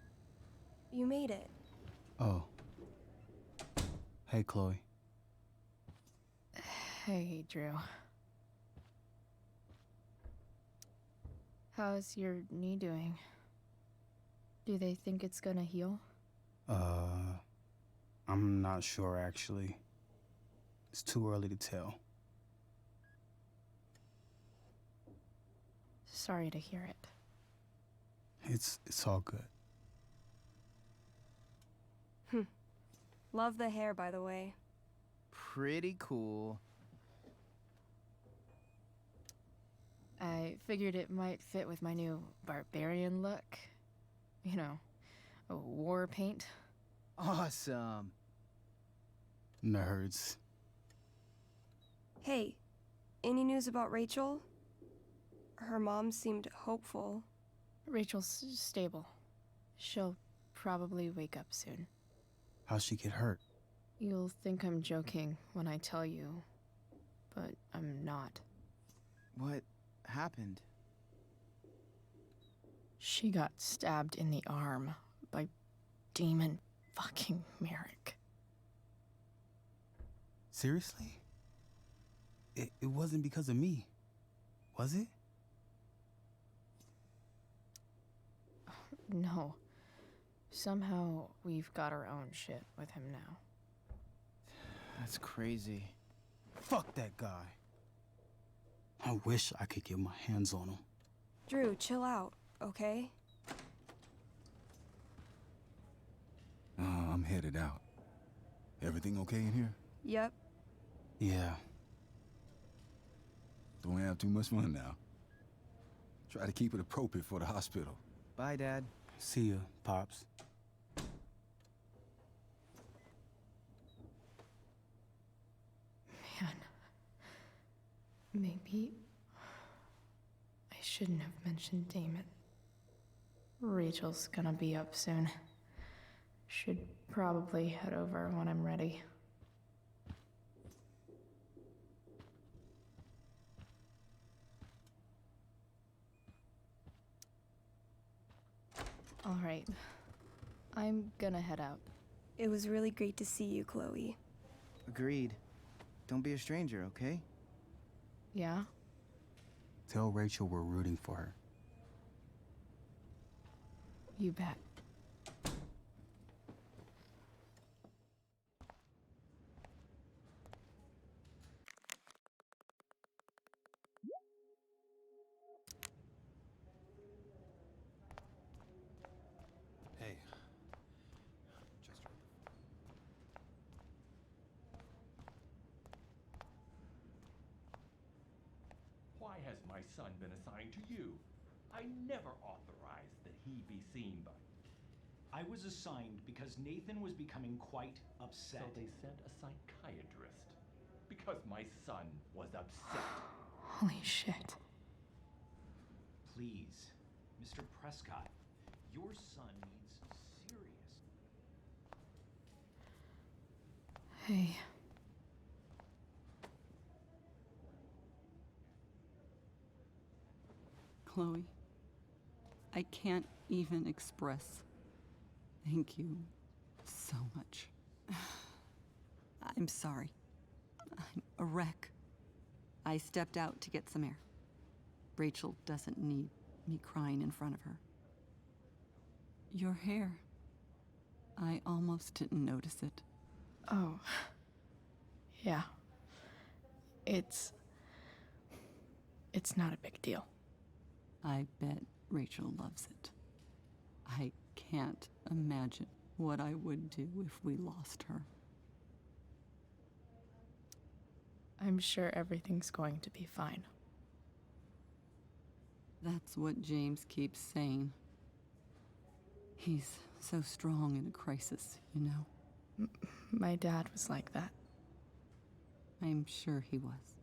You made it. Oh. Hey, Chloe. Hey, Drew. How's your knee doing? Do they think it's gonna heal? I'm not sure, actually. It's too early to tell. Sorry to hear it. It's all good. Love the hair, by the way. Pretty cool. I figured it might fit with my new barbarian look. You know, a war paint. Awesome. Nerds. Hey, any news about Rachel? Her mom seemed hopeful. Rachel's stable. She'll probably wake up soon. How'd she get hurt? You'll think I'm joking when I tell you, but I'm not. What happened? She got stabbed in the arm by Demon fucking Merrick. Seriously? It wasn't because of me, was it? No. Somehow we've got our own shit with him now. That's crazy. Fuck that guy. I wish I could get my hands on him. Drew, chill out, okay? I'm headed out. Everything okay in here? Yep. Yeah. Don't have too much fun now. Try to keep it appropriate for the hospital. Bye, Dad. See ya, Pops. Man. Maybe I shouldn't have mentioned Damon. Rachel's gonna be up soon. Should probably head over when I'm ready. All right. I'm gonna head out. It was really great to see you, Chloe. Agreed. Don't be a stranger, okay? Yeah? Tell Rachel we're rooting for her. You bet. Hey. Why has my son been assigned to you? I never authorized that he be seen by you. I was assigned because Nathan was becoming quite upset. So they sent a psychiatrist. Because my son was upset. Holy shit. Please, Mr. Prescott, your son needs serious. Hey. Chloe, I can't even express thank you so much. I'm sorry. I'm a wreck. I stepped out to get some air. Rachel doesn't need me crying in front of her. Your hair. I almost didn't notice it. Oh. Yeah. It's not a big deal. I bet Rachel loves it. I can't imagine what I would do if we lost her. I'm sure everything's going to be fine. That's what James keeps saying. He's so strong in a crisis, you know? My dad was like that. I'm sure he was.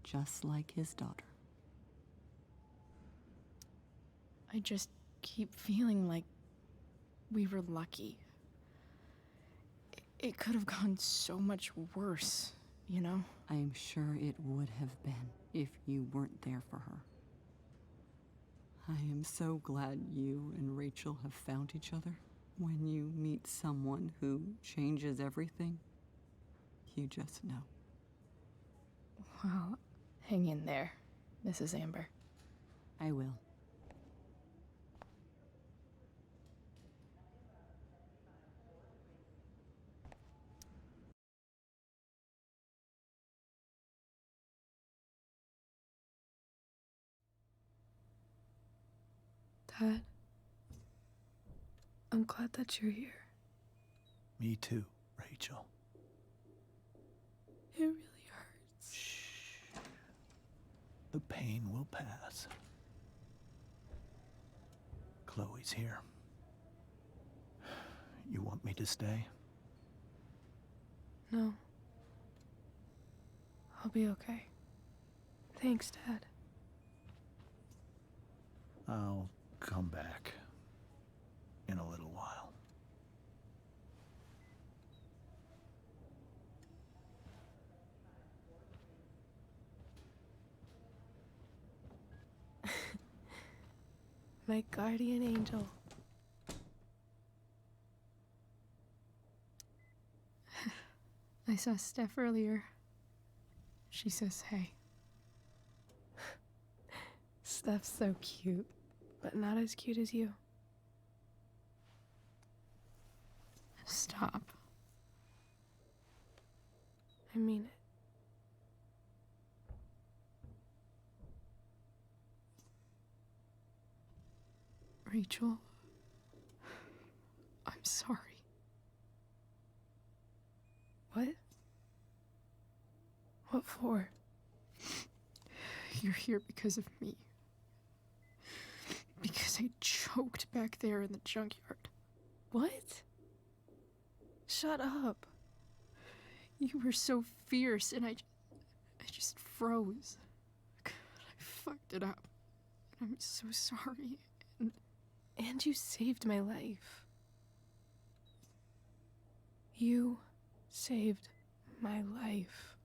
Just like his daughter. I just keep feeling like we were lucky. It could have gone so much worse, you know? I'm sure it would have been if you weren't there for her. I am so glad you and Rachel have found each other. When you meet someone who changes everything, you just know. Well, hang in there, Mrs. Amber. I will. Dad, I'm glad that you're here. Me too, Rachel. It really hurts. Shh. The pain will pass. Chloe's here. You want me to stay? No. I'll be okay. Thanks, Dad. I'll come back in a little while. My guardian angel. I saw Steph earlier. She says hey. Steph's so cute, but not as cute as you. Stop. I mean it. Rachel, I'm sorry. What? What for? You're here because of me. Because I choked back there in the junkyard. What? Shut up. You were so fierce and I just froze. God, I fucked it up. I'm so sorry. And you saved my life. You saved my life.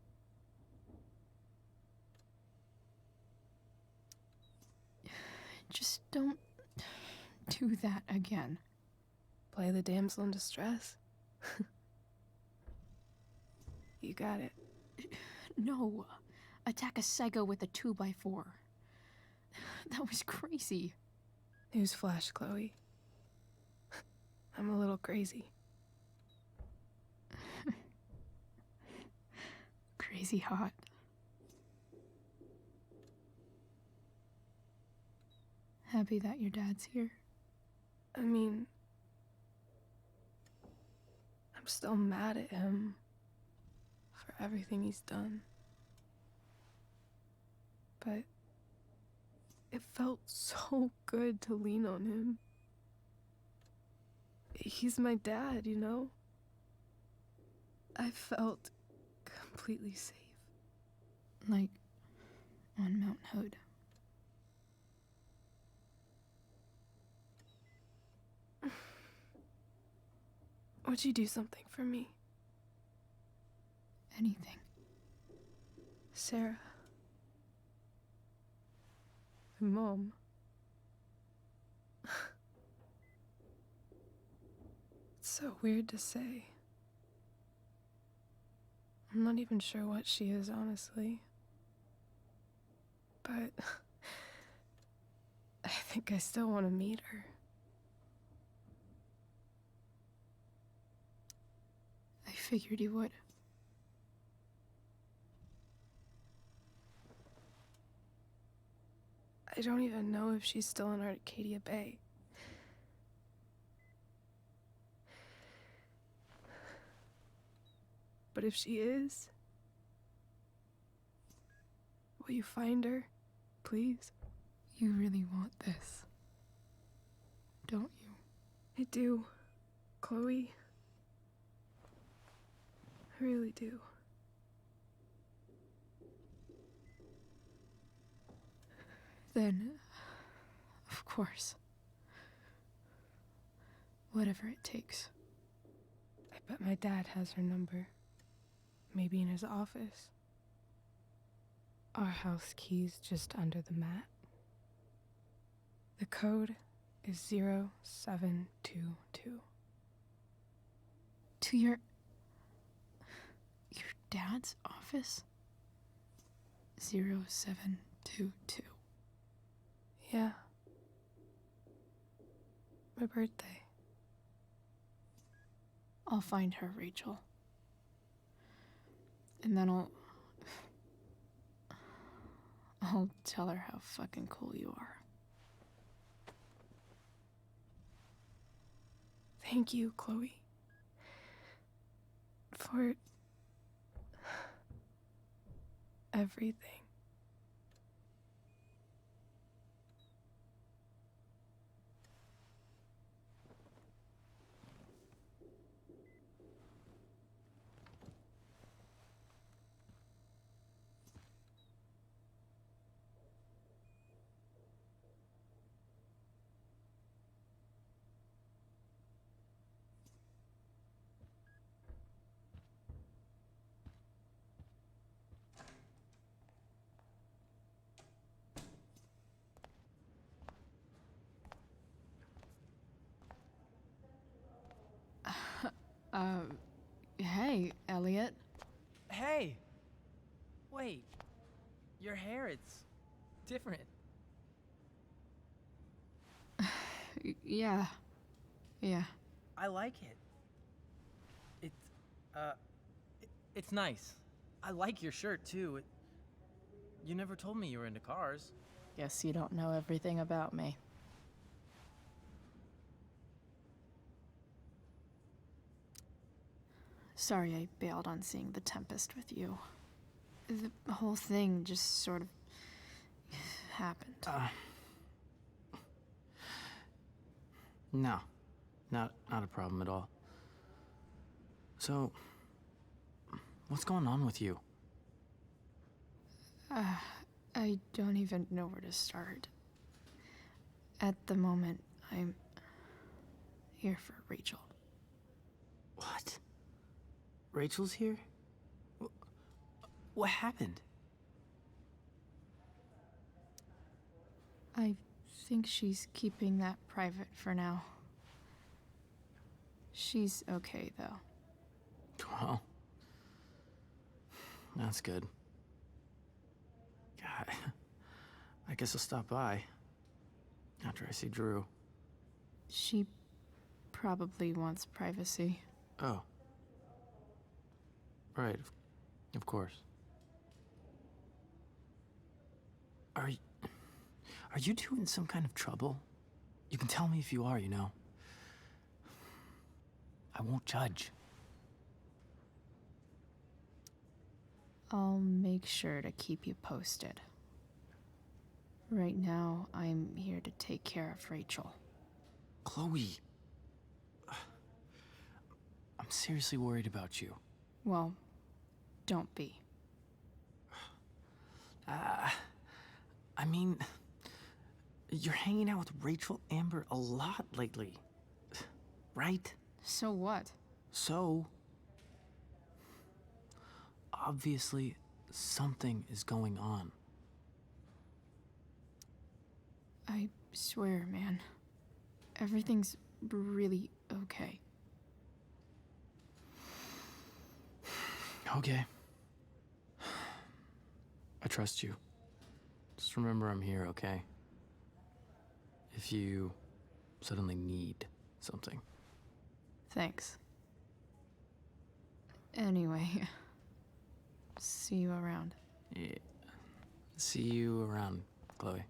Just don't do that again. Play the damsel in distress? You got it. No. Attack a psycho with a 2x4. That was crazy. Newsflash, Chloe. I'm a little crazy. Crazy hot. Happy that your dad's here? I mean, I'm still mad at him for everything he's done. But it felt so good to lean on him. He's my dad, you know? I felt completely safe. Like on Mount Hood. Would you do something for me? Anything. Sarah. My mom. It's so weird to say. I'm not even sure what she is, honestly. But I think I still want to meet her. I figured you would. I don't even know if she's still in Arcadia Bay. But if she is, will you find her, please? You really want this, don't you? I do, Chloe. I really do. Then, of course. Whatever it takes. I bet my dad has her number. Maybe in his office. Our house key's just under the mat. The code is 0722. To your dad's office? 0722. Yeah. My birthday. I'll find her, Rachel. And then I'll tell her how fucking cool you are. Thank you, Chloe. For everything. Hey, Elliot. Hey! Wait. Your hair, it's different. Yeah. I like it. It's nice. I like your shirt, too. You never told me you were into cars. Guess you don't know everything about me. Sorry I bailed on seeing The Tempest with you. The whole thing just sort of happened. No. Not a problem at all. So, what's going on with you? I don't even know where to start. At the moment, I'm here for Rachel. What? Rachel's here? What happened? I think she's keeping that private for now. She's okay, though. Well, that's good. God, I guess I'll stop by after I see Drew. She probably wants privacy. Oh. Right, of course. Are you two in some kind of trouble? You can tell me if you are, you know. I won't judge. I'll make sure to keep you posted. Right now, I'm here to take care of Rachel. Chloe. I'm seriously worried about you. Well, don't be. I mean, you're hanging out with Rachel Amber a lot lately, right? So what? So, obviously, something is going on. I swear, man. Everything's really okay. Okay. I trust you. Just remember I'm here, okay? If you suddenly need something. Thanks. Anyway, see you around. Yeah. See you around, Chloe.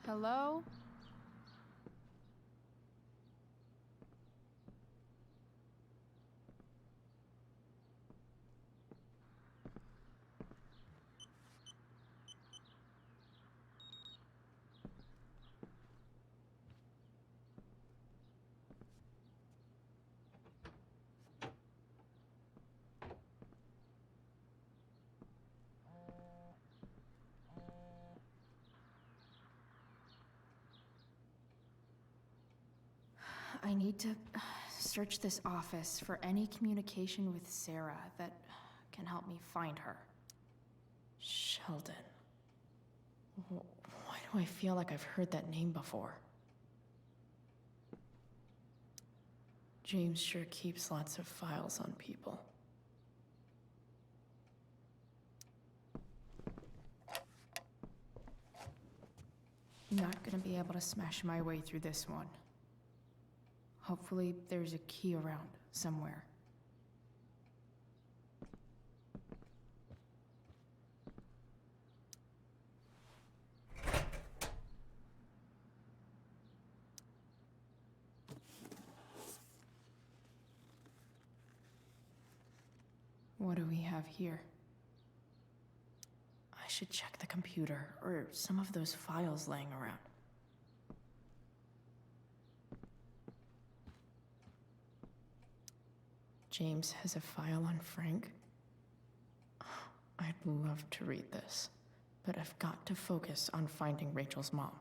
Hello? I need to search this office for any communication with Sarah that can help me find her. Sheldon. Why do I feel like I've heard that name before? James sure keeps lots of files on people. Not gonna be able to smash my way through this one. Hopefully, there's a key around somewhere. What do we have here? I should check the computer or some of those files laying around. James has a file on Frank. I'd love to read this, but I've got to focus on finding Rachel's mom.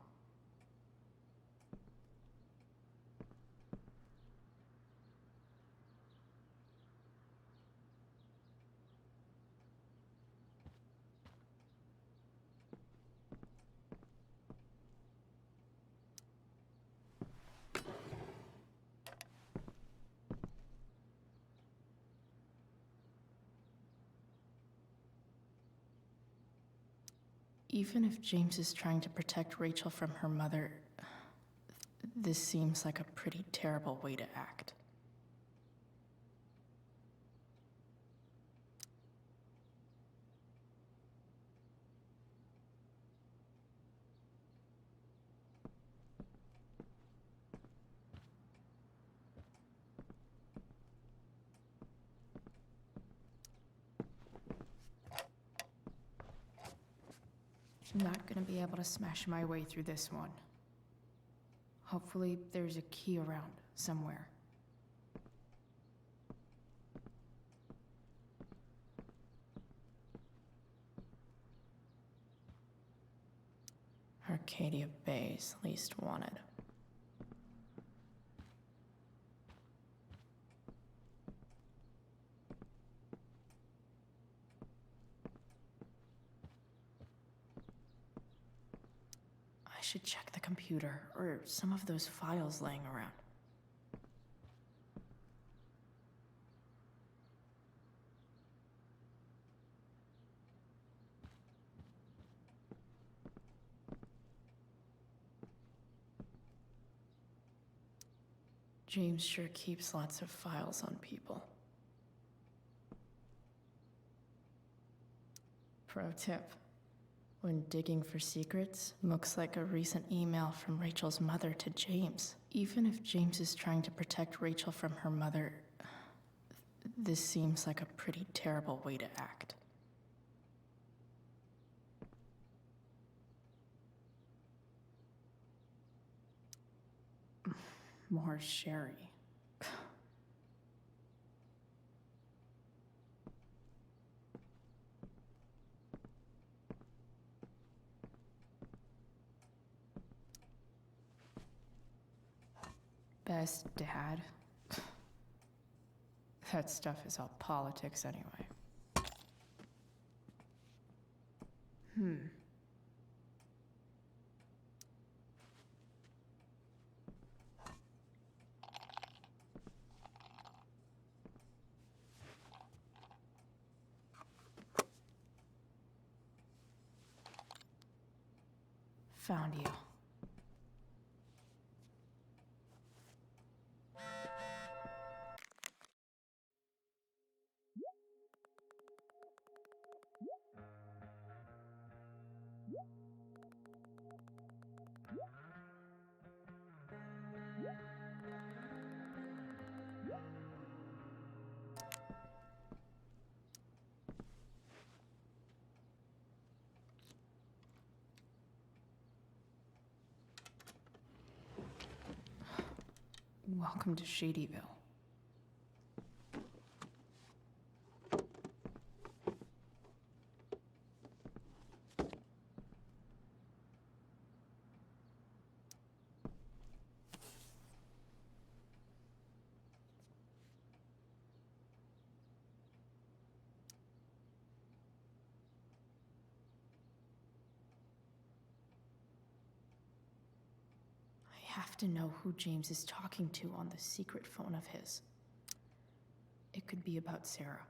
Even if James is trying to protect Rachel from her mother, this seems like a pretty terrible way to act. Not gonna be able to smash my way through this one. Hopefully, there's a key around somewhere. Arcadia Bay's least wanted. I should check the computer or some of those files laying around. James sure keeps lots of files on people. Pro tip. When digging for secrets, looks like a recent email from Rachel's mother to James. Even if James is trying to protect Rachel from her mother, this seems like a pretty terrible way to act. More sherry. Best dad. That stuff is all politics anyway. Found you. Welcome to Shadyville. I have to know who James is talking to on the secret phone of his. It could be about Sarah.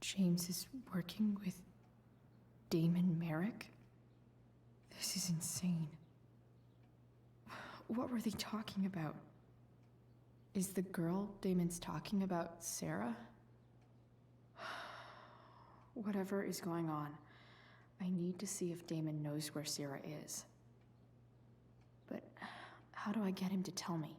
James is working with Damon Merrick? This is insane. What were they talking about? Is the girl Damon's talking about Sarah? Whatever is going on, I need to see if Damon knows where Sarah is. But how do I get him to tell me?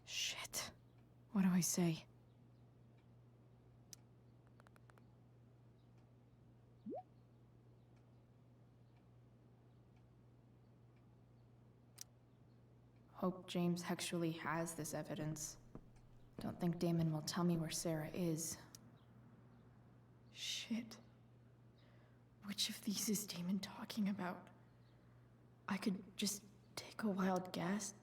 Shit. What do I say? Hope James actually has this evidence. Don't think Damon will tell me where Sarah is. Shit. Which of these is Damon talking about? I could just take a wild guess.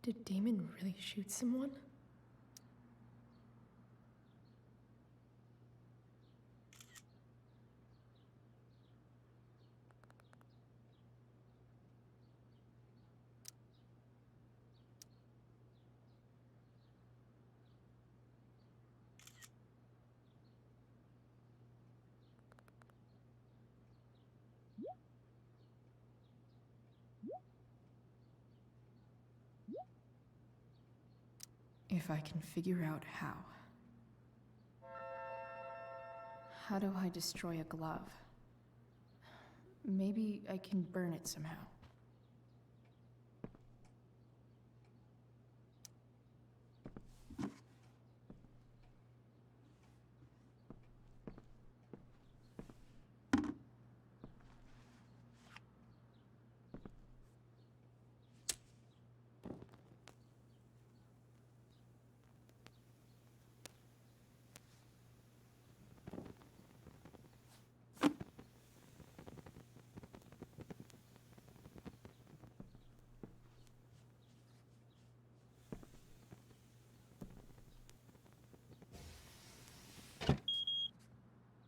Did Damon really shoot someone? If I can figure out how. How do I destroy a glove? Maybe I can burn it somehow.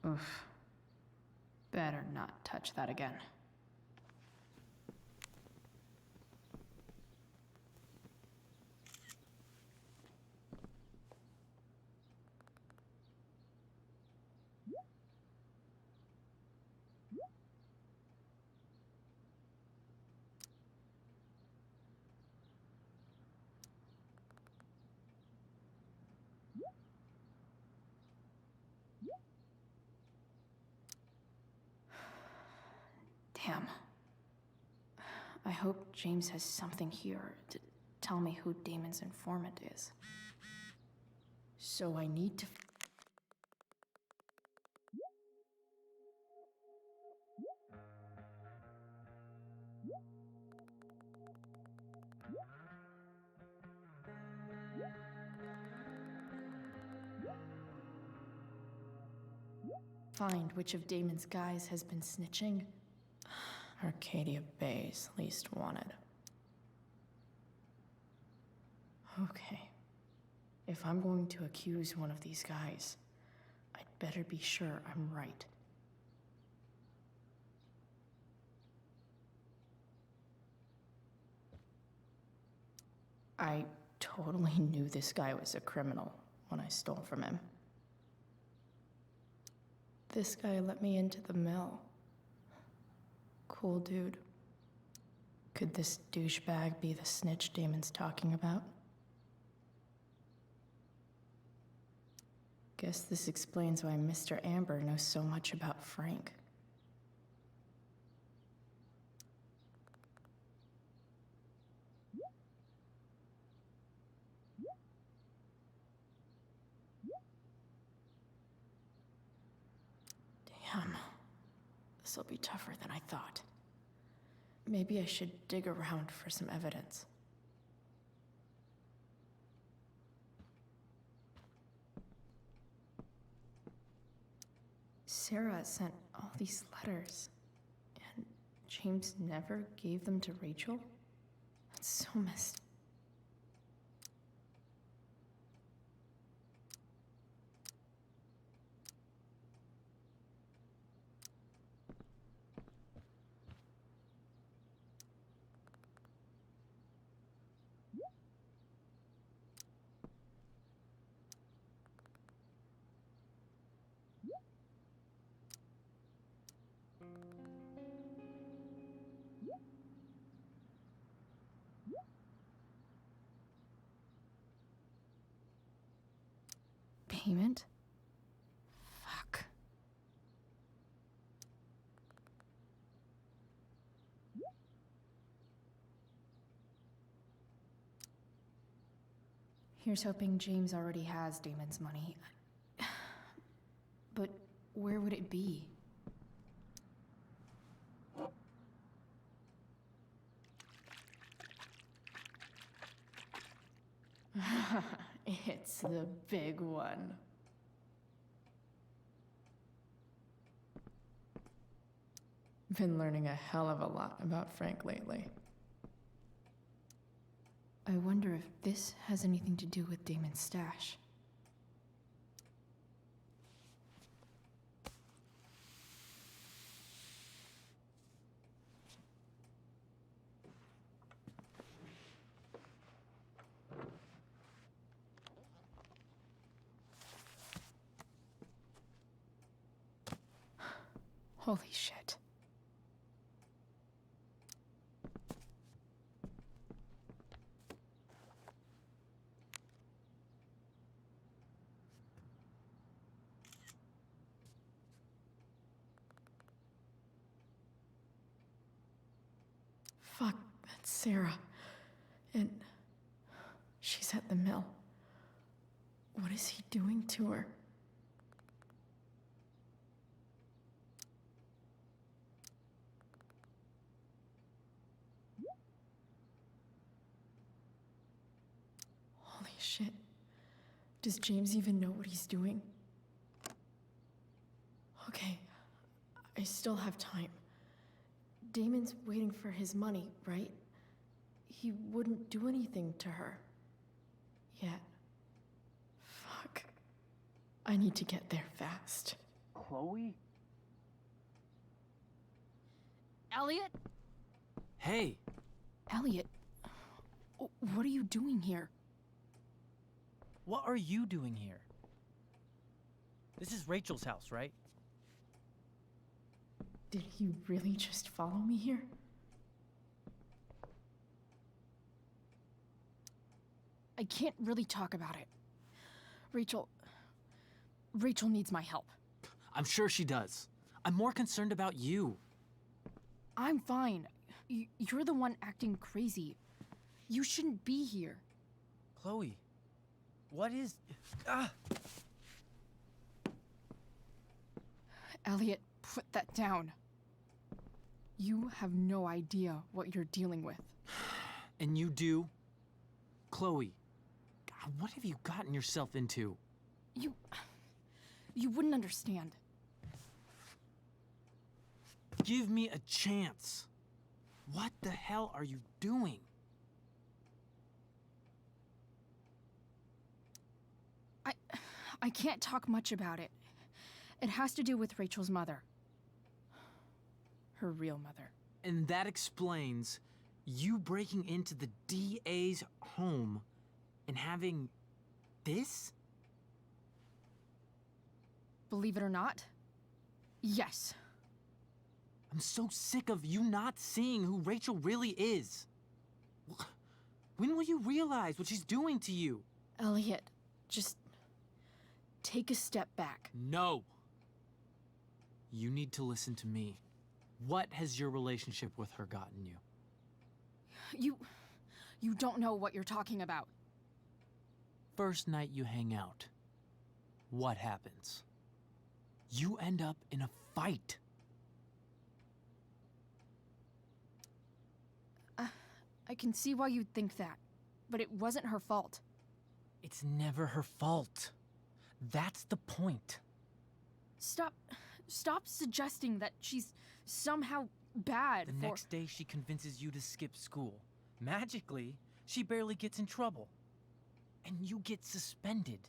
Oof. Better not touch that again. Damn. I hope James has something here to tell me who Damon's informant is. So I need to... find which of Damon's guys has been snitching. Arcadia Bay's least wanted. Okay. If I'm going to accuse one of these guys, I'd better be sure I'm right. I totally knew this guy was a criminal when I stole from him. This guy let me into the mill. Cool dude. Could this douchebag be the snitch Damon's talking about? Guess this explains why Mr. Amber knows so much about Frank. Damn. This'll be tougher than I thought. Maybe I should dig around for some evidence. Sarah sent all these letters, and James never gave them to Rachel? That's so messed up. Payment? Fuck. Here's hoping James already has Damon's money. But where would it be? It's the big one. Been learning a hell of a lot about Frank lately. I wonder if this has anything to do with Damon's stash. Holy shit. Fuck, that's Sarah. And she's at the mill. What is he doing to her? Holy shit. Does James even know what he's doing? Okay, I still have time. Damon's waiting for his money, right? He wouldn't do anything to her. Yet. Fuck. I need to get there fast. Chloe? Elliot? Hey! Elliot, what are you doing here? What are you doing here? This is Rachel's house, right? Did he really just follow me here? I can't really talk about it. Rachel needs my help. I'm sure she does. I'm more concerned about you. I'm fine. You're the one acting crazy. You shouldn't be here. Chloe, what is... Ah! Elliot, put that down. You have no idea what you're dealing with. And you do? Chloe, God, what have you gotten yourself into? You wouldn't understand. Give me a chance. What the hell are you doing? I can't talk much about it. It has to do with Rachel's mother. Her real mother. And that explains you breaking into the DA's home and having this? Believe it or not, yes. I'm so sick of you not seeing who Rachel really is. When will you realize what she's doing to you? Elliot, just take a step back. No. You need to listen to me. What has your relationship with her gotten you? You don't know what you're talking about. First night you hang out, what happens? You end up in a fight. I can see why you'd think that, but it wasn't her fault. It's never her fault. That's the point. Stop suggesting that she's somehow bad. The next day she convinces you to skip school. Magically, she barely gets in trouble. And you get suspended.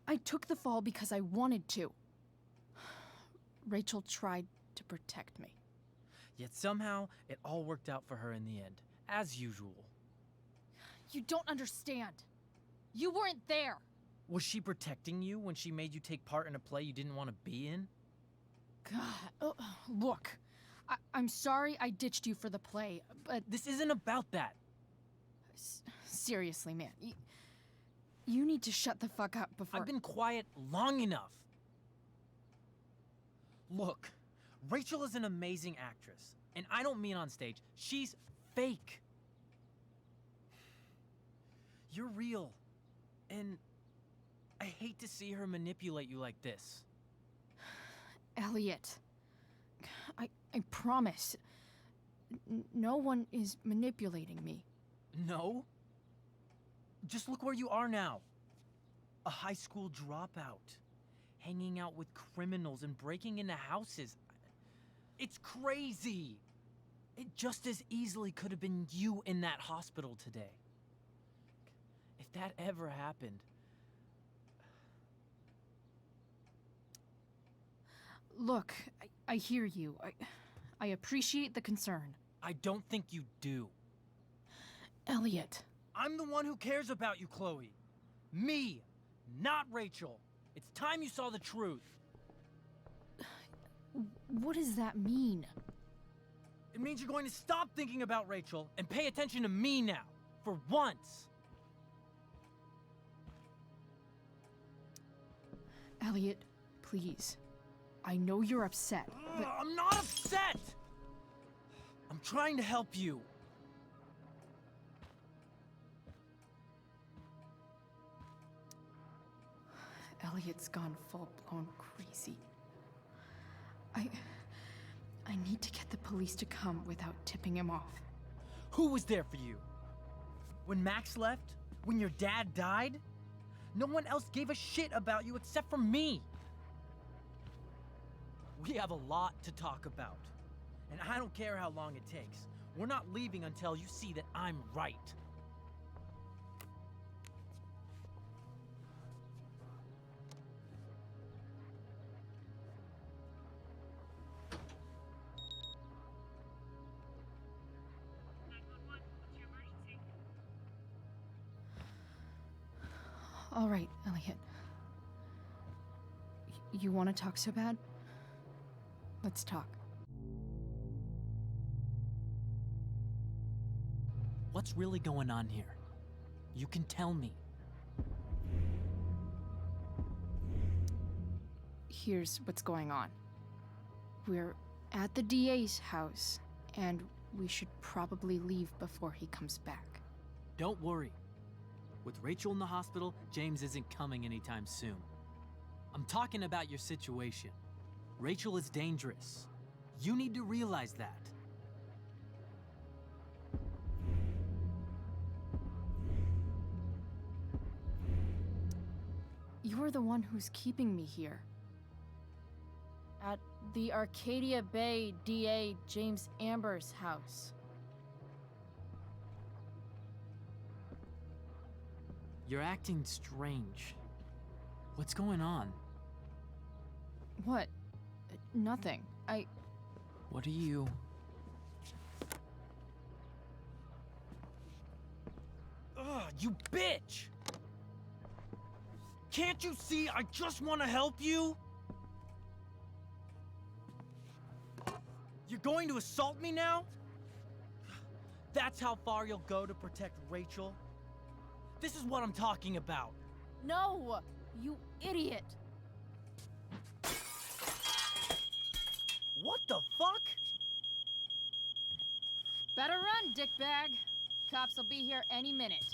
I took the fall because I wanted to. Rachel tried to protect me. Yet somehow, it all worked out for her in the end, as usual. You don't understand. You weren't there. Was she protecting you when she made you take part in a play you didn't want to be in? God, look. I'm sorry I ditched you for the play, but... This isn't about that. Seriously, man. You need to shut the fuck up before... I've been quiet long enough. Look, Rachel is an amazing actress. And I don't mean on stage. She's fake. You're real. And I hate to see her manipulate you like this. Elliot, I promise. No one is manipulating me. No? Just look where you are now. A high school dropout. Hanging out with criminals and breaking into houses. It's crazy. It just as easily could have been you in that hospital today. If that ever happened... Look, I hear you. I appreciate the concern. I don't think you do. Elliot. I'm the one who cares about you, Chloe. Me, not Rachel. It's time you saw the truth. What does that mean? It means you're going to stop thinking about Rachel and pay attention to me now, for once. Elliot, please. I know you're upset, but... I'm not upset! I'm trying to help you. Elliot's gone full-blown crazy. I need to get the police to come without tipping him off. Who was there for you? When Max left? When your dad died? No one else gave a shit about you except for me. We have a lot to talk about. And I don't care how long it takes. We're not leaving until you see that I'm right. All right, Elliot. You want to talk so bad? Let's talk. What's really going on here? You can tell me. Here's what's going on. We're at the DA's house, and we should probably leave before he comes back. Don't worry. With Rachel in the hospital, James isn't coming anytime soon. I'm talking about your situation. Rachel is dangerous. You need to realize that. You're the one who's keeping me here. At the Arcadia Bay DA James Amber's house. You're acting strange. What's going on? What? Nothing. What are you... Ugh, you bitch! Can't you see I just want to help you? You're going to assault me now? That's how far you'll go to protect Rachel? This is what I'm talking about. No! You idiot! What the fuck? Better run, dickbag. Cops will be here any minute.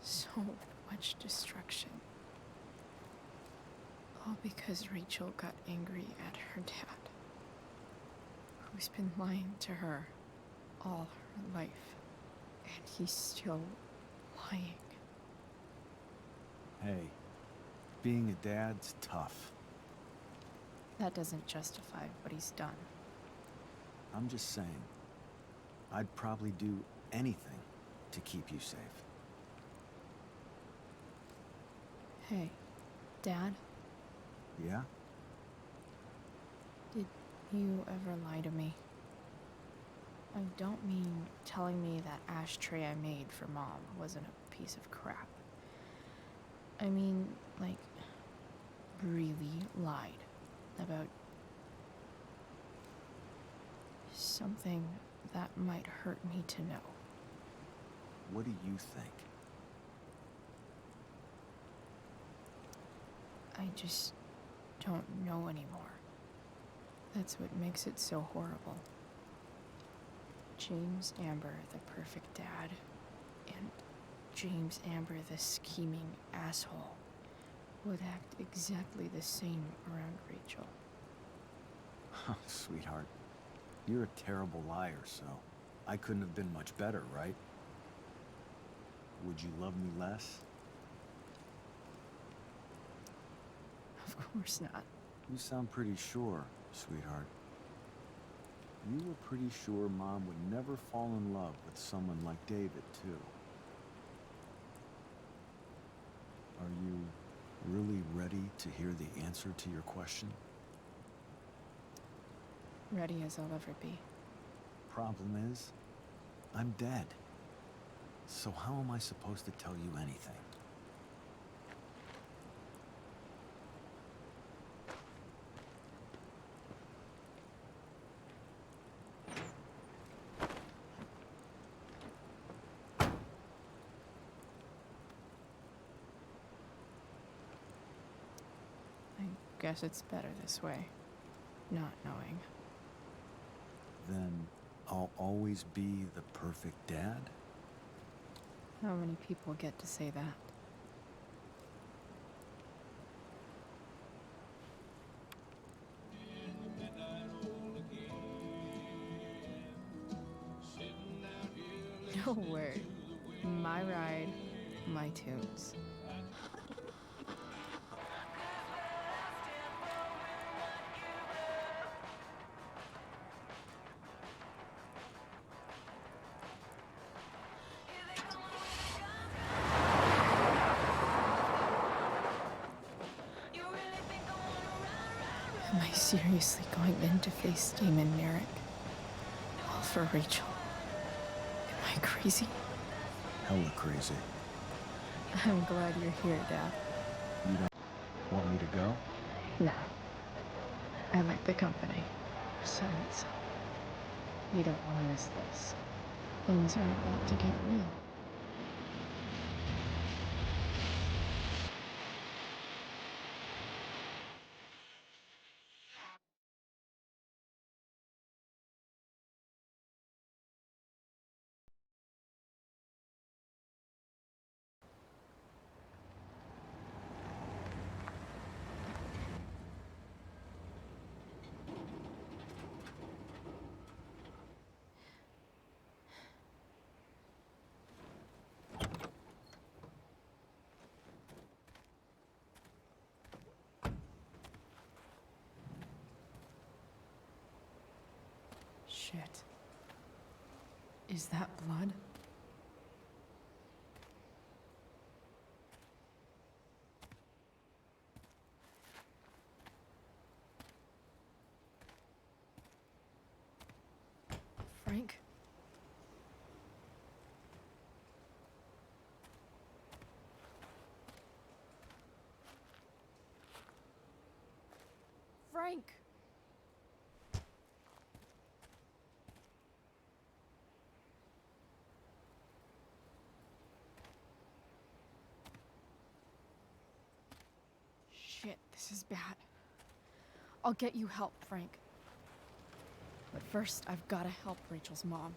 So much destruction. All because Rachel got angry at her dad, who's been lying to her all her life, and he's still lying. Hey, being a dad's tough. That doesn't justify what he's done. I'm just saying, I'd probably do anything to keep you safe. Hey, Dad, Yeah? did you ever lie to me? I don't mean telling me that ashtray I made for Mom wasn't a piece of crap. I mean, like, really lied about something that might hurt me to know. What do you think? I just don't know anymore. That's what makes it so horrible. James Amber, the perfect dad, and James Amber, the scheming asshole, would act exactly the same around Rachel. Sweetheart, you're a terrible liar, so I couldn't have been much better, right? Would you love me less? Of course not. You sound pretty sure, sweetheart. You were pretty sure Mom would never fall in love with someone like David, too. Are you really ready to hear the answer to your question? Ready as I'll ever be. Problem is, I'm dead. So how am I supposed to tell you anything? I guess it's better this way, not knowing. Then I'll always be the perfect dad? How many people get to say that? No way. My ride, my tunes. Am I seriously going in to face Damon Merrick? All for Rachel? Am I crazy? Hella crazy. I'm glad you're here, Dad. You don't want me to go? No. I like the company. Besides, you don't want to miss this. Things are about to get real. Shit. Is that blood? Frank? Frank! Shit, this is bad. I'll get you help, Frank. But first, I've gotta help Rachel's mom.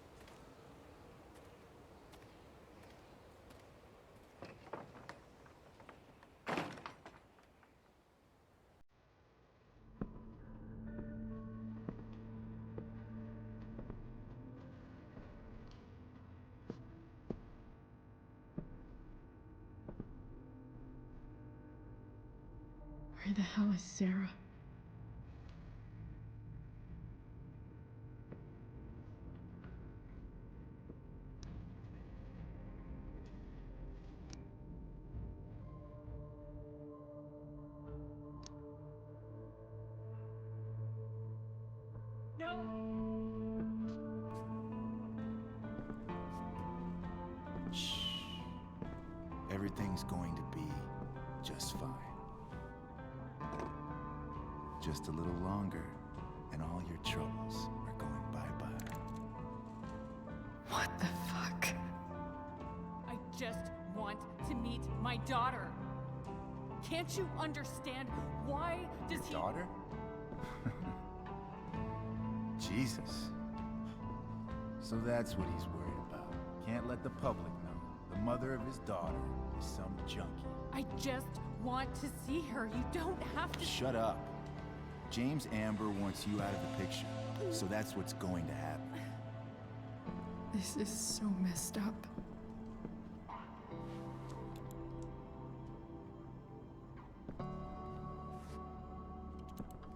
Where the hell is Sarah? Everything's going to be just fine. Just a little longer, and all your troubles are going bye-bye. What the fuck? I just want to meet my daughter. Can't you understand? Why does he... Daughter? Jesus. So that's what he's worried about. Can't let the public know. The mother of his daughter is some junkie. I just want to see her. You don't have to... Shut up. James Amber wants you out of the picture, so that's what's going to happen. This is so messed up.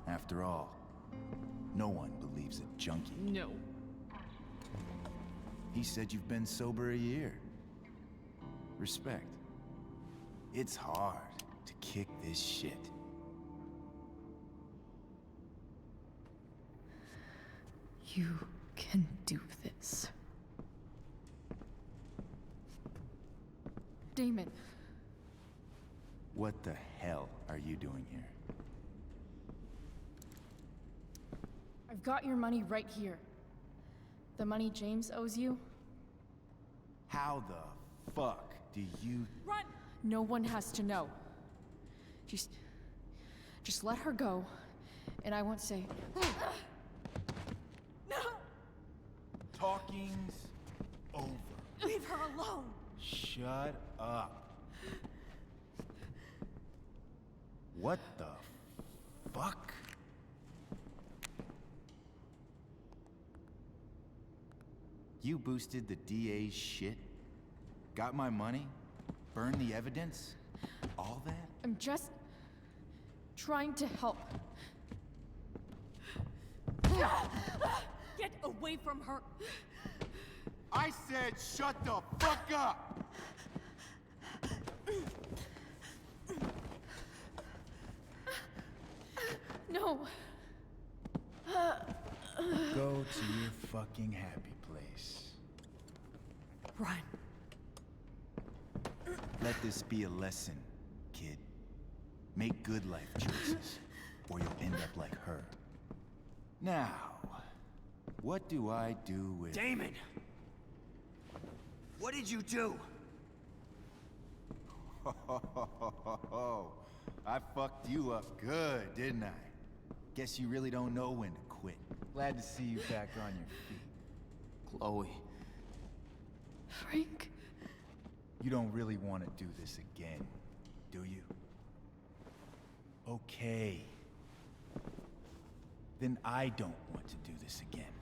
After all, no one believes a junkie. No. He said you've been sober a year. Respect. It's hard to kick this shit. You can do this. Damon. What the hell are you doing here? I've got your money right here. The money James owes you. How the fuck do you... Run! No one has to know. Just let her go, and I won't say... No! Talking's over. Leave her alone! Shut up. What the fuck? You boosted the DA's shit? Got my money? Burned the evidence? All that? I'm just trying to help. Get away from her! I said shut the fuck up! No. Go to your fucking happy place. Run. Let this be a lesson, kid. Make good life choices, or you'll end up like her. Now, what do I do with... Damon! What did you do? I fucked you up good, didn't I? Guess you really don't know when to quit. Glad to see you back on your feet. Chloe. Frank. You don't really want to do this again, do you? Okay. Then I don't want to do this again.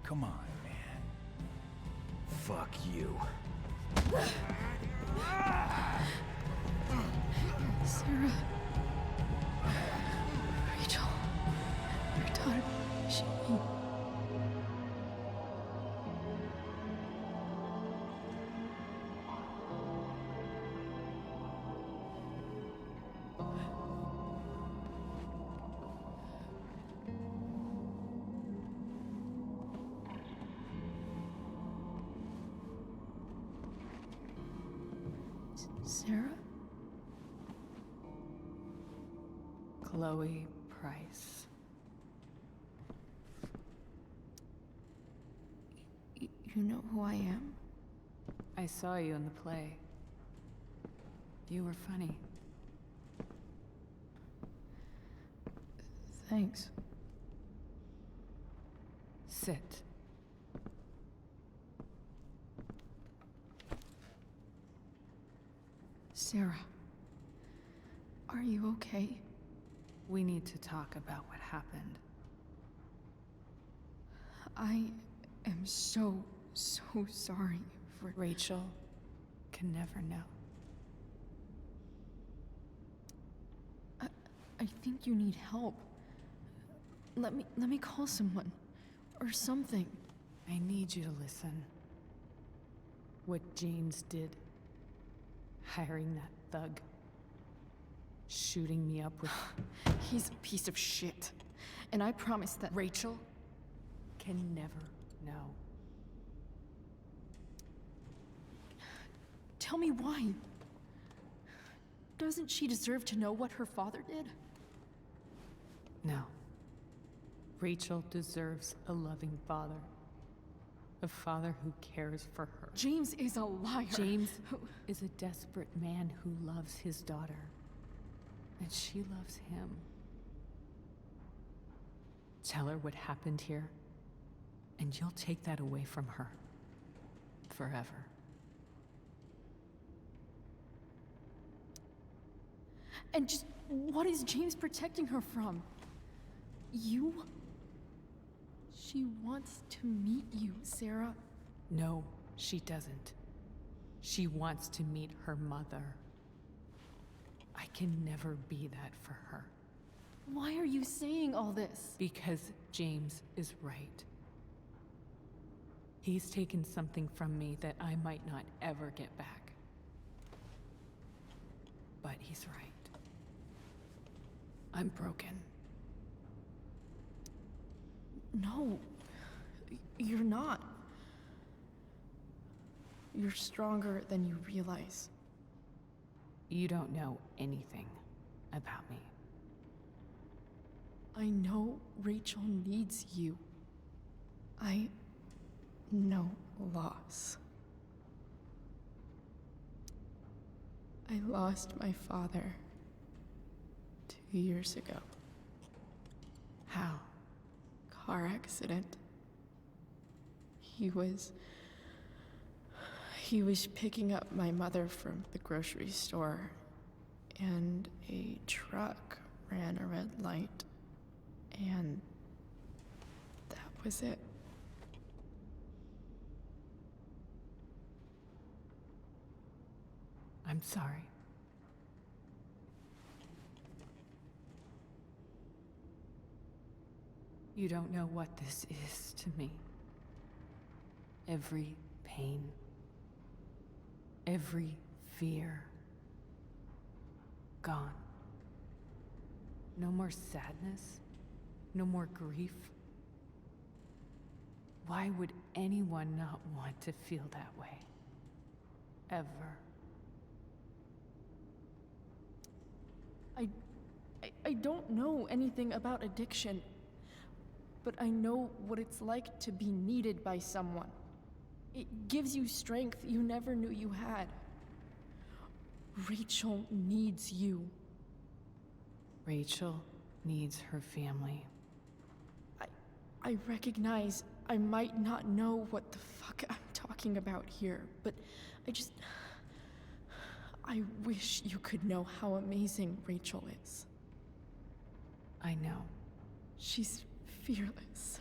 Come on, man. Fuck you. Sarah. Rachel. Your daughter. She... Sarah? Chloe Price. You know who I am? I saw you in the play. You were funny. Thanks. Sit. Sarah. Are you okay? We need to talk about what happened. I am so sorry for... Rachel can never know. I think you need help. Let me call someone. Or something. I need you to listen. What James did. Hiring that thug. Shooting me up with... He's a piece of shit. And I promise that... Rachel can never know. Tell me why. Doesn't she deserve to know what her father did? No. Rachel deserves a loving father. A father who cares for her. James is a liar. James is a desperate man who loves his daughter. And she loves him. Tell her what happened here, and you'll take that away from her. Forever. And just what is James protecting her from? You? She wants to meet you, Sarah. No, she doesn't. She wants to meet her mother. I can never be that for her. Why are you saying all this? Because James is right. He's taken something from me that I might not ever get back. But he's right. I'm broken. No, you're not. You're stronger than you realize. You don't know anything about me. I know Rachel needs you. I know loss. I lost my father 2 years ago. How? Car accident. He was picking up my mother from the grocery store, and a truck ran a red light, and that was it. I'm sorry. You don't know what this is to me. Every pain, every fear, gone. No more sadness, no more grief. Why would anyone not want to feel that way? Ever. I don't know anything about addiction, but I know what it's like to be needed by someone. It gives you strength you never knew you had. Rachel needs you. Rachel needs her family. I recognize I might not know what the fuck I'm talking about here, but I wish you could know how amazing Rachel is. I know. She's fearless.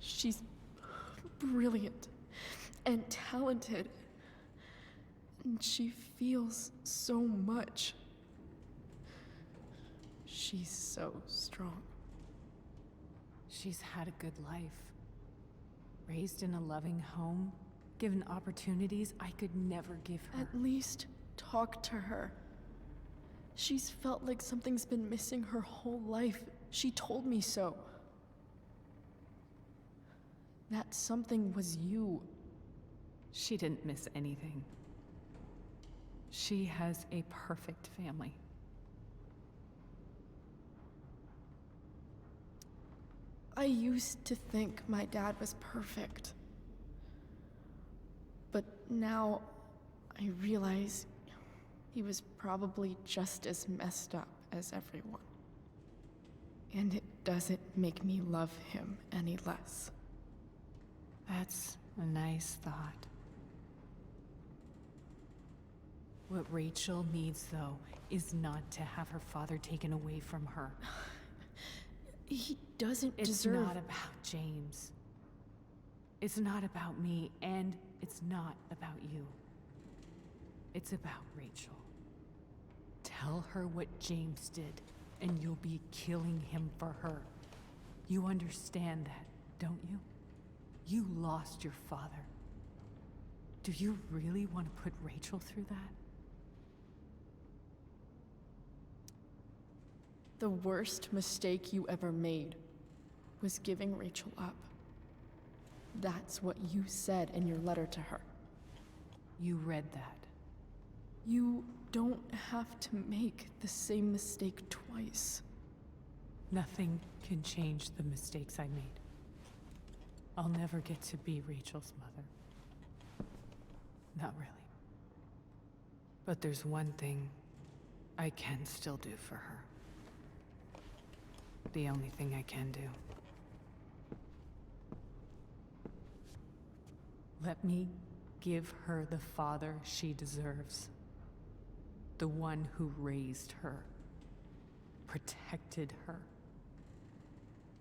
She's brilliant and talented. And she feels so much. She's so strong. She's had a good life. Raised in a loving home, given opportunities I could never give her. At least talk to her. She's felt like something's been missing her whole life. She told me so. That something was you. She didn't miss anything. She has a perfect family. I used to think my dad was perfect. But now I realize he was probably just as messed up as everyone. And it doesn't make me love him any less. That's a nice thought. What Rachel needs, though, is not to have her father taken away from her. He doesn't It's deserve... not about James. It's not about me, and it's not about you. It's about Rachel. Tell her what James did, and you'll be killing him for her. You understand that, don't you? You lost your father. Do you really want to put Rachel through that? The worst mistake you ever made was giving Rachel up. That's what you said in your letter to her. You read that. You don't have to make the same mistake twice. Nothing can change the mistakes I made. I'll never get to be Rachel's mother. Not really. But there's one thing I can still do for her. The only thing I can do. Let me give her the father she deserves. The one who raised her, protected her.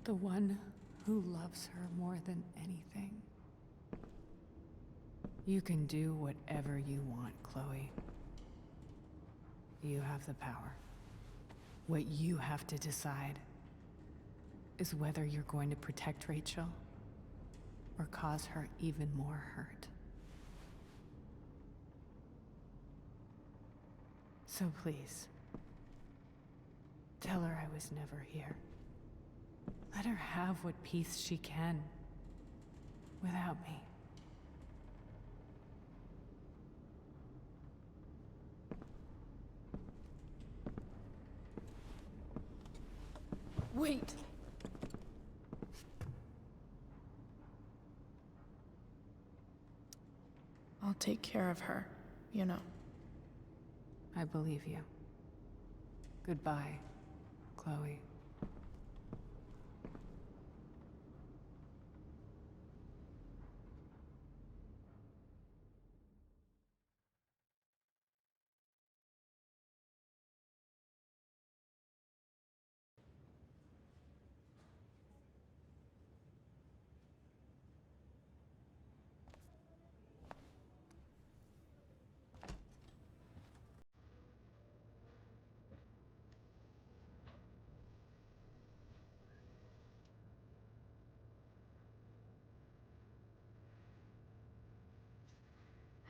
The one who loves her more than anything. You can do whatever you want, Chloe. You have the power. What you have to decide is whether you're going to protect Rachel or cause her even more hurt. So please, tell her I was never here. Let her have what peace she can without me. Wait! I'll take care of her, you know. I believe you. Goodbye, Chloe.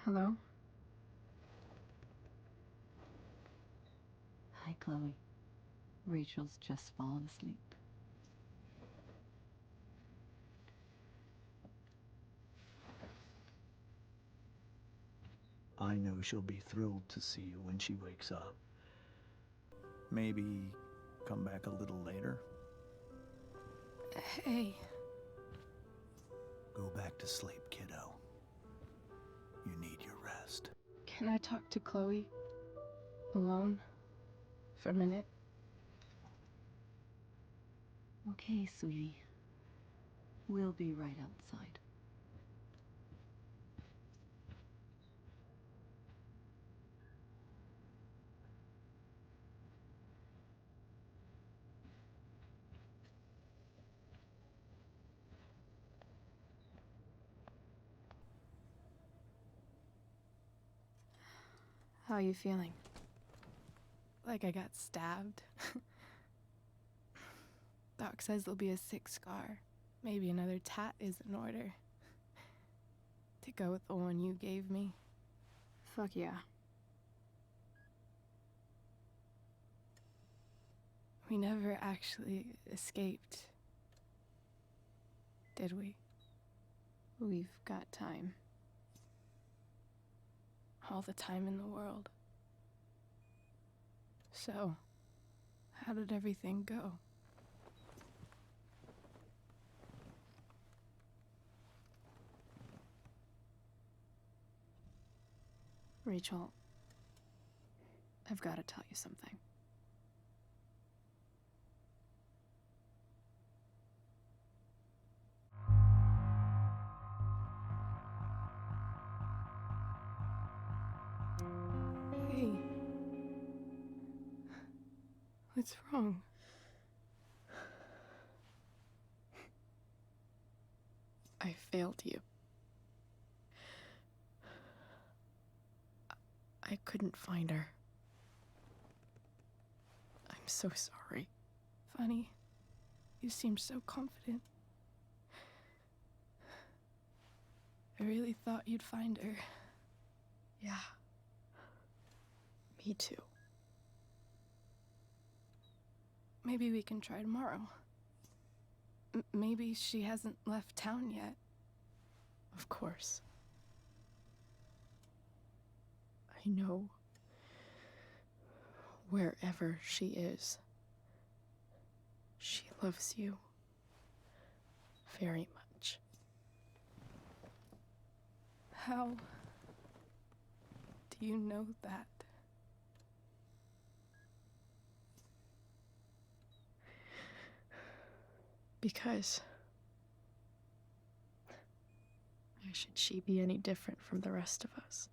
Hello? Hi, Chloe. Rachel's just fallen asleep. I know she'll be thrilled to see you when she wakes up. Maybe come back a little later? Hey. Go back to sleep, kiddo. You need your rest. Can I talk to Chloe? Alone? For a minute? Okay, sweetie. We'll be right outside. How are you feeling? Like I got stabbed? Doc says there'll be a 6 scar. Maybe another tat is in order. To go with the one you gave me. Fuck yeah. We never actually escaped. Did we? We've got time. All the time in the world. So, how did everything go? Rachel, I've got to tell you something. Hey. What's wrong? I failed you. I couldn't find her. I'm I'm so sorry. Funny. You seemed so confident. I really thought you'd find her. Yeah. Me too. Maybe we can try tomorrow. Maybe she hasn't left town yet. Of course. I know wherever she is, she loves you very much. How do you know that? Because why should she be any different from the rest of us?